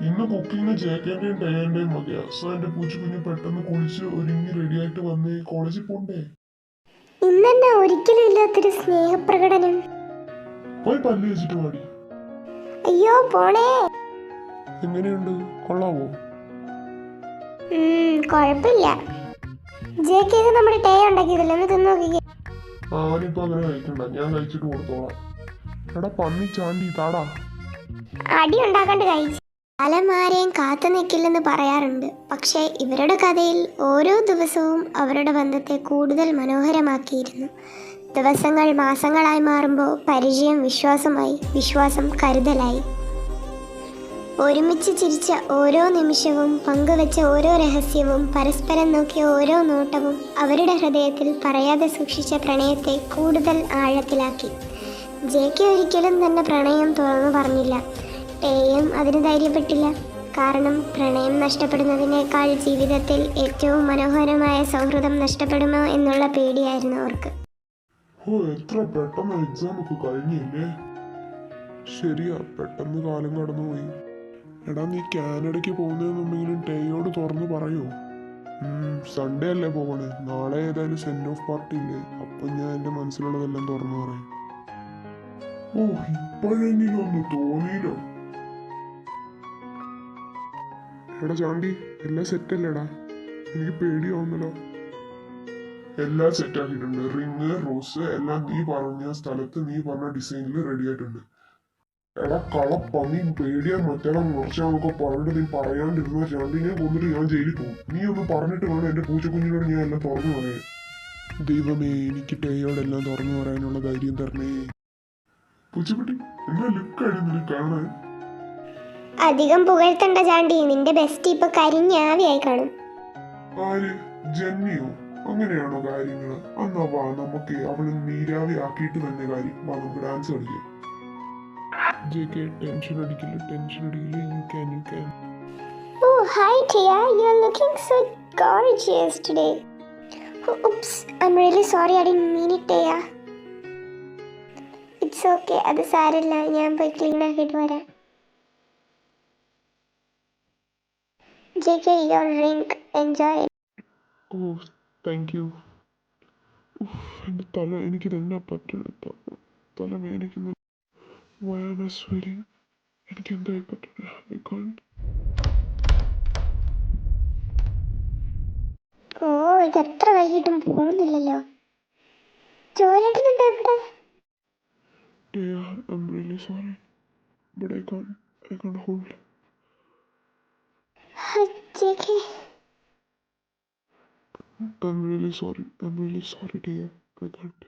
ഇന്ന് കുക്കിംഗ് ജേക്കന്റെയും ടേന്റെയും മതിയാ. സോ എന്റെ പൂച്ചക്കുഞ്ഞ് പെട്ടെന്ന് കുളിച്ച് ഒരുങ്ങി റെഡി ആയിട്ട് വന്ന് കോളേജിൽ പോണ്ടേ? ഇന്നെന്നാ ഒരിക്കലും ഇല്ലാത്തൊരു സ്നേഹപ്രകടനം. പോയി പല്ല് വെച്ചിട്ട് പാടി. അയ്യോ പോണേ. എങ്ങനെയുണ്ട്, കൊള്ളാവോ? കൊഴപ്പില്ല. ജേക്കൊക്കെ നമ്മുടെ ടേ ഉണ്ടാക്കിയതല്ലേ, ഒന്ന് തിന്നു നോക്കിക്കേ. അവനിപ്പോ അങ്ങനെ കഴിക്കണ്ട, ഞാൻ കഴിച്ചിട്ട് കൊടുത്തോളാം. എടാ പന്നി ചാണ്ടി, താടാ. അടി ഉണ്ടാക്കാണ്ട് കഴിച്ചു. കാലമാരെയും കാത്തു നിൽക്കില്ലെന്ന് പറയാറുണ്ട്. പക്ഷേ ഇവരുടെ കഥയിൽ ഓരോ ദിവസവും അവരുടെ ബന്ധത്തെ കൂടുതൽ മനോഹരമാക്കിയിരുന്നു. ദിവസങ്ങൾ മാസങ്ങളായി മാറുമ്പോൾ പരിചയം വിശ്വാസമായി, വിശ്വാസം കരുതലായി. ഒരുമിച്ച് ചിരിച്ച ഓരോ നിമിഷവും, പങ്കുവെച്ച ഓരോ രഹസ്യവും, പരസ്പരം നോക്കിയ ഓരോ നോട്ടവും അവരുടെ ഹൃദയത്തിൽ പറയാതെ സൂക്ഷിച്ച പ്രണയത്തെ കൂടുതൽ ആഴത്തിലാക്കി. ജെക്ക് ഒരിക്കലും തന്നെ പ്രണയം തുറന്നു പറഞ്ഞില്ല. ടേയും അതിന് ധൈര്യപ്പെട്ടില്ല. കാരണം പ്രണയം നഷ്ടപ്പെടുന്നതിനേക്കാൾ ജീവിതത്തിൽ ഏറ്റവും മനോഹരമായ സൗഹൃദം നഷ്ടപ്പെടുമോ എന്നുള്ള പേടിയായിരുന്നു അവർക്ക്. എത്ര പെട്ടെന്ന് എക്സാം ഒക്കെ കഴിഞ്ഞില്ലേ? ശരിയാ, പെട്ടെന്ന് കാലം കടന്നുപോയി. എടാ, നീ കാനഡയ്ക്ക് പോകുന്നതെന്നുണ്ടെങ്കിലും ടേയോട് തുറന്നു പറയൂ. സൺഡേ അല്ലേ പോകണേ? നാളെ ഏതായാലും സെൻഡ് ഓഫ് പാർട്ടി ഇല്ലേ? അപ്പൊ ഞാൻ എന്റെ മനസ്സിലുള്ളതെല്ലാം തുറന്നു പറയും. ഇപ്പോഴെങ്കിലും ഒന്ന് തോന്നിയില്ലോ. എടാ ചാണ്ടി, എല്ലാം സെറ്റ് അല്ലേടാ? എനിക്ക് പേടിയാവുന്നല്ലോ. എല്ലാം സെറ്റ് ആക്കിയിട്ടുണ്ട്. റിങ്, റോസ് എല്ലാം നീ പറഞ്ഞ സ്ഥലത്ത് നീ പറഞ്ഞ ഡിസൈനിൽ റെഡി ആയിട്ടുണ്ട്. എടാ കളപ്പന്നി, പേടിയാ മറ്റേടാ മുറിച്ചാന്നൊക്കെ പറഞ്ഞിട്ട് നീ പറയാണ്ടിരുന്ന ചാണ്ടിനെ കൊന്നിട്ട് ഞാൻ ജയിലിൽ പോകും. നീ ഒന്ന് പറഞ്ഞിട്ട് വേണം എന്റെ പൂച്ചക്കുഞ്ഞിനോട് ഞാൻ എല്ലാം തുറന്നു പറയാൻ. ദൈവമേ, എനിക്ക് ടേയോടെല്ലാം തുറന്നു പറയാനുള്ള ധൈര്യം തരണേ. പൂച്ചക്കുട്ടി, എന്നാ ലുക്കായിരുന്നു കാണാൻ. അധികം പുകഴ്ത്തണ്ട ചാണ്ടി, നിന്റെ ബെസ്റ്റ് ഇപ്പൊ കരിഞ്ഞാവിയായി കാണും. ആര്? ജന്നിയോ? അങ്ങനെയാണോ കാര്യങ്ങള്? എന്നാ വാ, നമുക്ക് അവള് നീരാവി ആക്കിയിട്ട് തന്നെ കാര്യം. വാ, നമുക്ക് ഡാൻസ് കളിക്കാം. ടെൻഷൻ അടിക്കില്ല. You can. Oh, hi Tia, you're looking so gorgeous today. Oops, I'm really sorry, I didn't mean it, Tia. It's okay, അത് സാരമില്ല, ഞാൻ പോയി ക്ലീൻ ആക്കിയിട്ട് വരാം. JK, your drink, enjoy. ഓ, താങ്ക് യു. എൻ്റെ തല, എനിക്കിതെന്നാ പറ്റുന്നത്? തല വേദനിക്കുന്നു. വയറ് സ്വെല്ലിങ്. എനിക്ക് എന്തായി പറ്റുന്നത്? ഓ, ഇത് എത്ര വൈകിട്ടും പോകുന്നില്ലല്ലോ. ജോലിയായിട്ടുണ്ട് എവിടെ? I'm really sorry, but I can't hold. JK, I'm really sorry, dear. I can't.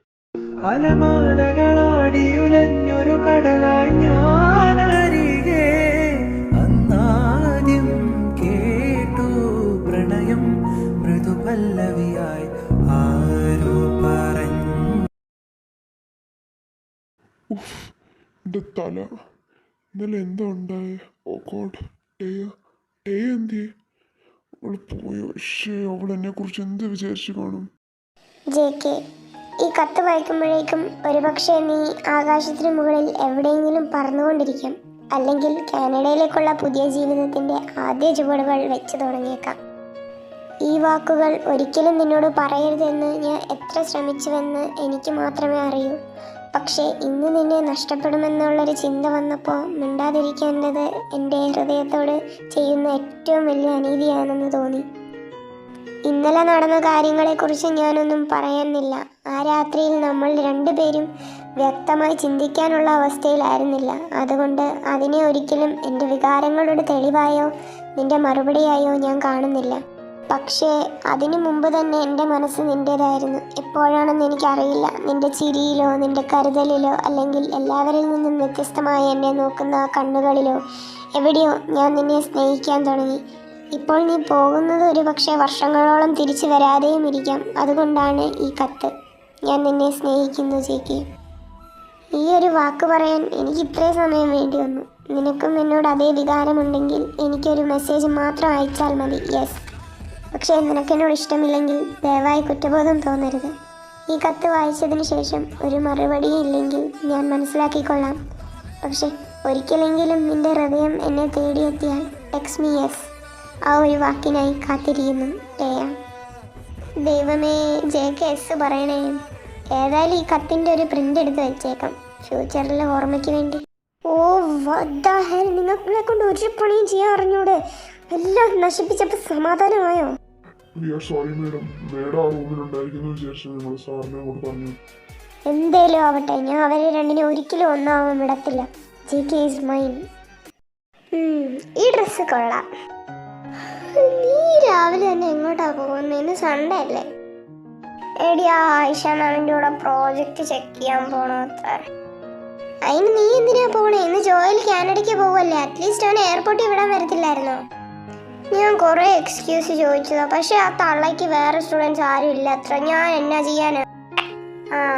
അലമാലകളാടിയുലഞ്ഞൊരു കടലായി ഞാനരികെ അന്നാദ്യം കേട്ടു പ്രണയം മൃദുപല്ലവിയായി ആരോ പറഞ്ഞു. എൻ്റെ തല, ഇന്നലെ എന്താ ഉണ്ടായേ? ഓ ഗോഡ്, ടേയ എന്തിയെ? അവൾ പോയോ? അവൾ എന്നെ കുറിച്ച് എന്ത് വിചാരിച്ചു കാണും? JK, ഈ കത്ത് വായിക്കുമ്പോഴേക്കും ഒരുപക്ഷെ നീ ആകാശത്തിന് മുകളിൽ എവിടെയെങ്കിലും പറന്നുകൊണ്ടിരിക്കാം, അല്ലെങ്കിൽ കാനഡയിലേക്കുള്ള പുതിയ ജീവിതത്തിൻ്റെ ആദ്യ ചുവടുകൾ വെച്ച് തുടങ്ങിയേക്കാം. ഈ വാക്കുകൾ ഒരിക്കലും നിന്നോട് പറയരുതെന്ന് ഞാൻ എത്ര ശ്രമിച്ചുവെന്ന് എനിക്ക് മാത്രമേ അറിയൂ. പക്ഷേ ഇന്ന് നിന്നെ നഷ്ടപ്പെടുമെന്നുള്ളൊരു ചിന്ത വന്നപ്പോൾ മിണ്ടാതിരിക്കേണ്ടത് എൻ്റെ ഹൃദയത്തോട് ചെയ്യുന്ന ഏറ്റവും വലിയ അനീതിയാണെന്ന് തോന്നി. ഇന്നലെ നടന്ന കാര്യങ്ങളെക്കുറിച്ച് ഞാനൊന്നും പറയുന്നില്ല. ആ രാത്രിയിൽ നമ്മൾ രണ്ടുപേരും വ്യക്തമായി ചിന്തിക്കാനുള്ള അവസ്ഥയിലായിരുന്നില്ല. അതുകൊണ്ട് അതിനെ ഒരിക്കലും എൻ്റെ വികാരങ്ങളുടെ തെളിവായോ നിൻ്റെ മറുപടിയായോ ഞാൻ കാണുന്നില്ല. പക്ഷേ അതിനു മുമ്പ് തന്നെ എൻ്റെ മനസ്സ് നിൻ്റേതായിരുന്നു. എപ്പോഴാണെന്ന് എനിക്കറിയില്ല. നിൻ്റെ ചിരിയിലോ നിൻ്റെ കരുതലിലോ അല്ലെങ്കിൽ എല്ലാവരിൽ നിന്നും വ്യത്യസ്തമായി എന്നെ നോക്കുന്ന ആ കണ്ണുകളിലോ എവിടെയോ ഞാൻ നിന്നെ സ്നേഹിക്കാൻ തുടങ്ങി. ഇപ്പോൾ നീ പോകുന്നത് ഒരു പക്ഷേ വർഷങ്ങളോളം തിരിച്ചു വരാതെയും ഇരിക്കാം. അതുകൊണ്ടാണ് ഈ കത്ത്. ഞാൻ നിന്നെ സ്നേഹിക്കുന്നു JK. ഈ ഒരു വാക്ക് പറയാൻ എനിക്ക് ഇത്രയും സമയം വേണ്ടി വന്നു. നിനക്കും എന്നോട് അതേ വികാരമുണ്ടെങ്കിൽ എനിക്കൊരു മെസ്സേജ് മാത്രം അയച്ചാൽ മതി. യെസ്. പക്ഷേ നിനക്കെന്നോട് ഇഷ്ടമില്ലെങ്കിൽ ദയവായി കുറ്റബോധം തോന്നരുത്. ഈ കത്ത് വായിച്ചതിന് ശേഷം ഒരു മറുപടിയും ഇല്ലെങ്കിൽ ഞാൻ മനസ്സിലാക്കിക്കൊള്ളാം. പക്ഷെ ഒരിക്കലെങ്കിലും നിന്റെ ഹൃദയം എന്നെ തേടിയെത്തിയാൽ ടെക്സ്റ്റ് മീ യെസ്. ആ ഒരു വാക്കിനായി കാത്തിരിക്കുന്നു ടേയ. ദൈവമേ, JK എസ് പറയണേ. ഏതായാലും ഈ കത്തിൻ്റെ ഒരു പ്രിൻ്റ് എടുത്ത് വെച്ചേക്കാം, ഫ്യൂച്ചറിലെ ഓർമ്മയ്ക്ക് വേണ്ടി. ഓ വദ്ദാഹൽ, നിങ്ങളെ കൊണ്ട് ഒരു പണിയും ചെയ്യാൻ അറിഞ്ഞൂടെ? എല്ലാം നശിപ്പിച്ചപ്പോൾ സമാധാനമായോ? സോറി മേഡം, മേഡം ആ റൂമിലുണ്ടായിരിക്കുന്നു വിചാരിച്ചു ഞങ്ങൾ സാറിനെ അങ്ങോട്ട് പറഞ്ഞു. എന്തേലും ആവട്ടെ, ഞാൻ അവരെ രണ്ടിനെ ഒരിക്കലും ഒന്നാവാൻ വിടത്തില്ല. JK is mine. ഈ ഡ്രസ്സ് കൊള്ളാം. നീ രാവിലെ തന്നെ എങ്ങോട്ടാ പോകുന്നത്? ഇന്ന് സൺഡേ അല്ലേ? എടി, ആ ആയിഷ മാമിൻ്റെ കൂടെ പ്രോജക്റ്റ് ചെക്ക് ചെയ്യാൻ പോണോ അത്ര. അതിന് നീ എന്തിനാ പോണേ? ഇന്ന് ജോയൽ കാനഡയ്ക്ക് പോവല്ലേ? അറ്റ്ലീസ്റ്റ് അവൻ എയർപോർട്ടിൽ വിടാൻ വരത്തില്ലായിരുന്നോ? ഞാൻ കുറേ എക്സ്ക്യൂസ് ചോദിച്ചതാ, പക്ഷെ ആ തള്ളയ്ക്ക് വേറെ സ്റ്റുഡൻസ് ആരും ഇല്ല അത്ര. ഞാൻ എന്നാ ചെയ്യാനാ?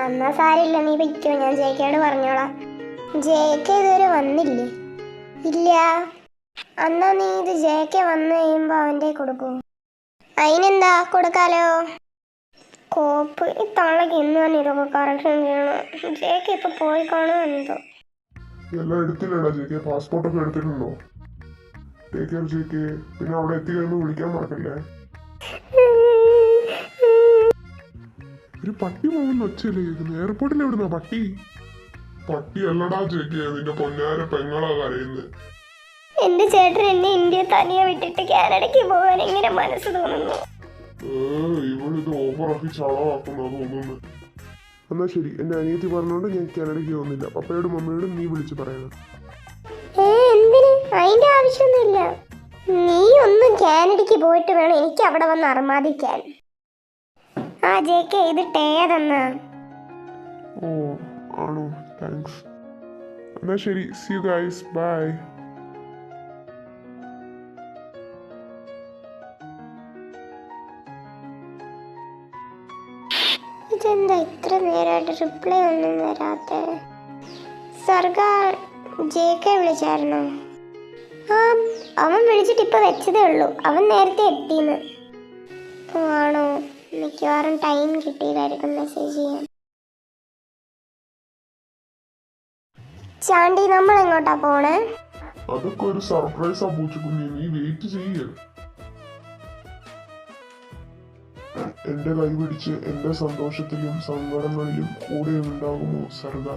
എന്നാ സാരില്ല, നീ പറ്റോ, ഞാൻ JKയോട് പറഞ്ഞോളാം. JK ഇതുവരെ വന്നില്ലേ? ഇല്ല. എന്നാ നീ ഇത് JK വന്നു കഴിയുമ്പോൾ അവൻ്റെ കൊടുക്കൂ. അതിനെന്താ, കൊടുക്കാലോ. കോപ്പ്, ഈ തള്ളക്ക് ഇന്ന് തന്നെ ഇതൊക്കെ കറക്ഷൻ ചെയ്യണം. JK ഇപ്പൊ പോയി കാണുമോ എന്തോ. എല്ലാം എടുത്തില്ലടാ JK, പാസ്പോർട്ടൊക്കെ എടുത്തിട്ടുണ്ടോ? Take care JK. പിന്നെ അവിടെ എത്തി കഴിയുമ്പോൾ വിളിക്കാൻ മറക്കല്ലേ. ഒരു പട്ടി പോകുന്ന ഒച്ചയല്ലേ കേൾക്കുന്നത്? എയർപോർട്ടിൽ എവിടുന്ന പട്ടി? പട്ടി അല്ലടാ JK, നിന്റെ പൊന്നാര പെങ്ങളാ കരയുന്നത്. എന്റെ ചേട്ടൻ എന്നെ ഇന്ത്യ തനിയെ വിട്ടിട്ട് കാനഡയ്ക്ക് പോകാൻ എങ്ങനെ മനസ്സ് തോന്നുന്നു? ഇവളിത് ഓവറാക്കി ചളവാക്കുന്ന തോന്നുന്നു. എന്നാ ശരി, എന്റെ അനിയത്തി പറഞ്ഞോണ്ട് ഞാൻ കാനഡയ്ക്ക് പോകുന്നില്ല. പപ്പയോടും മമ്മയോടും നീ വിളിച്ച് പറയണം. എന്തിന്? അതിന്റെ ആവശ്യമൊന്നുമില്ല. നീ ഒന്ന് കാനഡയ്ക്ക് പോയിട്ട് വേണം എനിക്ക് അവിടെ വന്ന് അർമാദിക്കാൻ. ആ JK, ഇത് ടേയ തന്നാ. ഓ ആണോ, താങ്ക്സ്. എന്നാ ശരി, സീ യു ഗൈസ്, ബൈ. ഇതെന്താ ഇത്ര നേരമായിട്ട് റിപ്ലൈ ഒന്നും വരാത്ത? സർഗ ജെക്കെ വിളിച്ചായിരുന്നോ? ആ, അവൻ വിളിച്ചിട്ട് ഇപ്പൊ വെച്ചതേ ഉള്ളൂ. അവൻ നേരത്തെ എത്തിന്ന്. ആണോ? മിക്കവാറും ടൈം കിട്ടിയതായിരിക്കും മെസ്സേജ് ചെയ്യാൻ. ചാണ്ടി, നമ്മൾ എങ്ങോട്ടാ പോണേ? അതൊക്കെ ഒരു സർപ്രൈസാ പൂച്ചക്കുഞ്ഞ്, നീ വെയിറ്റ് ചെയ്യേ. എന്റെ കൈ പിടിച്ച് എന്റെ സന്തോഷത്തിലും സങ്കടങ്ങളിലും കൂടെ ഉണ്ടാകുമോ സർഗ?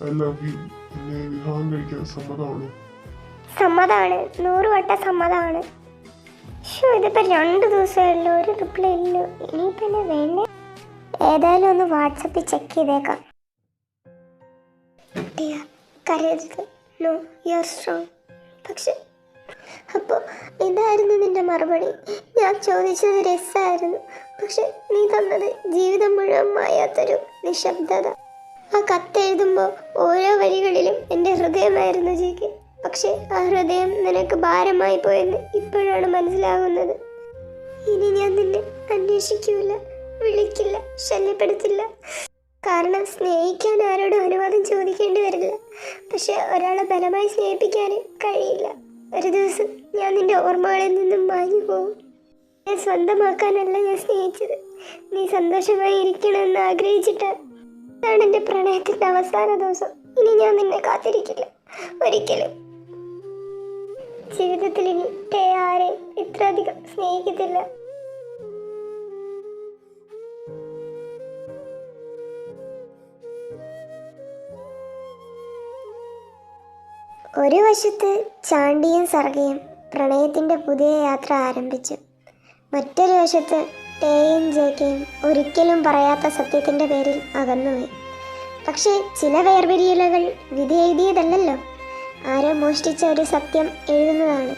I love you. എന്നെ വിവാഹം കഴിക്കാൻ സമ്മതമാണോ? സമ്മതമാണ്, 100 വട്ടം സമ്മതമാണ്. ഇതിപ്പോ 2 ദിവസമല്ലോ, ഒരു റിപ്ലൈ ഇല്ല. ഇനിയിപ്പോ എന്നെ വേണ്ടേ? ഏതായാലും ഒന്ന് വാട്സപ്പിൽ ചെക്ക് ചെയ്തേക്കാം. കരയരുത്, നോ യു ആർ സ്ട്രോങ്. പക്ഷെ അപ്പോൾ ഇതായിരുന്നു നിന്റെ മറുപടി. ഞാൻ ചോദിച്ചത് രസമായിരുന്നു, പക്ഷെ നീ തന്നത് ജീവിതം മുഴുവൻ മായാത്തൊരു നിശബ്ദത. ആ കത്തെഴുതുമ്പോൾ ഓരോ വരികളിലും എൻ്റെ ഹൃദയമായിരുന്നു ജയിക്ക്. പക്ഷെ ആ ഹൃദയം നിനക്ക് ഭാരമായി പോയെന്ന് ഇപ്പോഴാണ് മനസ്സിലാകുന്നത്. ഇനി ഞാൻ നിന്നെ അന്വേഷിക്കൂല, വിളിക്കില്ല, ശല്യപ്പെടുത്തില്ല. കാരണം സ്നേഹിക്കാൻ ആരോടും അനുവാദം ചോദിക്കേണ്ടി വരില്ല. പക്ഷെ ഒരാളെ ബലമായി സ്നേഹിപ്പിക്കാൻ കഴിയില്ല. ഒരു ദിവസം ഞാൻ നിന്റെ ഓർമ്മകളിൽ നിന്നും മാഞ്ഞു പോകും. ഞാൻ സ്വന്തമാക്കാനല്ല ഞാൻ സ്നേഹിച്ചത്, നീ സന്തോഷമായി ഇരിക്കണമെന്ന് ആഗ്രഹിച്ചിട്ടാണ്. ഇതാണ് എൻ്റെ പ്രണയത്തിൻ്റെ അവസാന ദിവസം. ഇനി ഞാൻ നിന്നെ കാത്തിരിക്കില്ല, ഒരിക്കലും. ജീവിതത്തിൽ ഇനി ആരെയും ഇത്രയധികം സ്നേഹിക്കത്തില്ല. ഒരു വശത്ത് ചാണ്ടിയും സർഗയും പ്രണയത്തിൻ്റെ പുതിയ യാത്ര ആരംഭിച്ചു. മറ്റൊരു വശത്ത് ടേയും ജെക്കെയും ഒരിക്കലും പറയാത്ത സത്യത്തിൻ്റെ പേരിൽ അകന്നുപോയി. പക്ഷേ ചില വേർപിരിയലുകൾ വിധി എഴുതിയതല്ലല്ലോ, ആരോ മോഷ്ടിച്ച ഒരു സത്യം എഴുതുന്നതാണ്.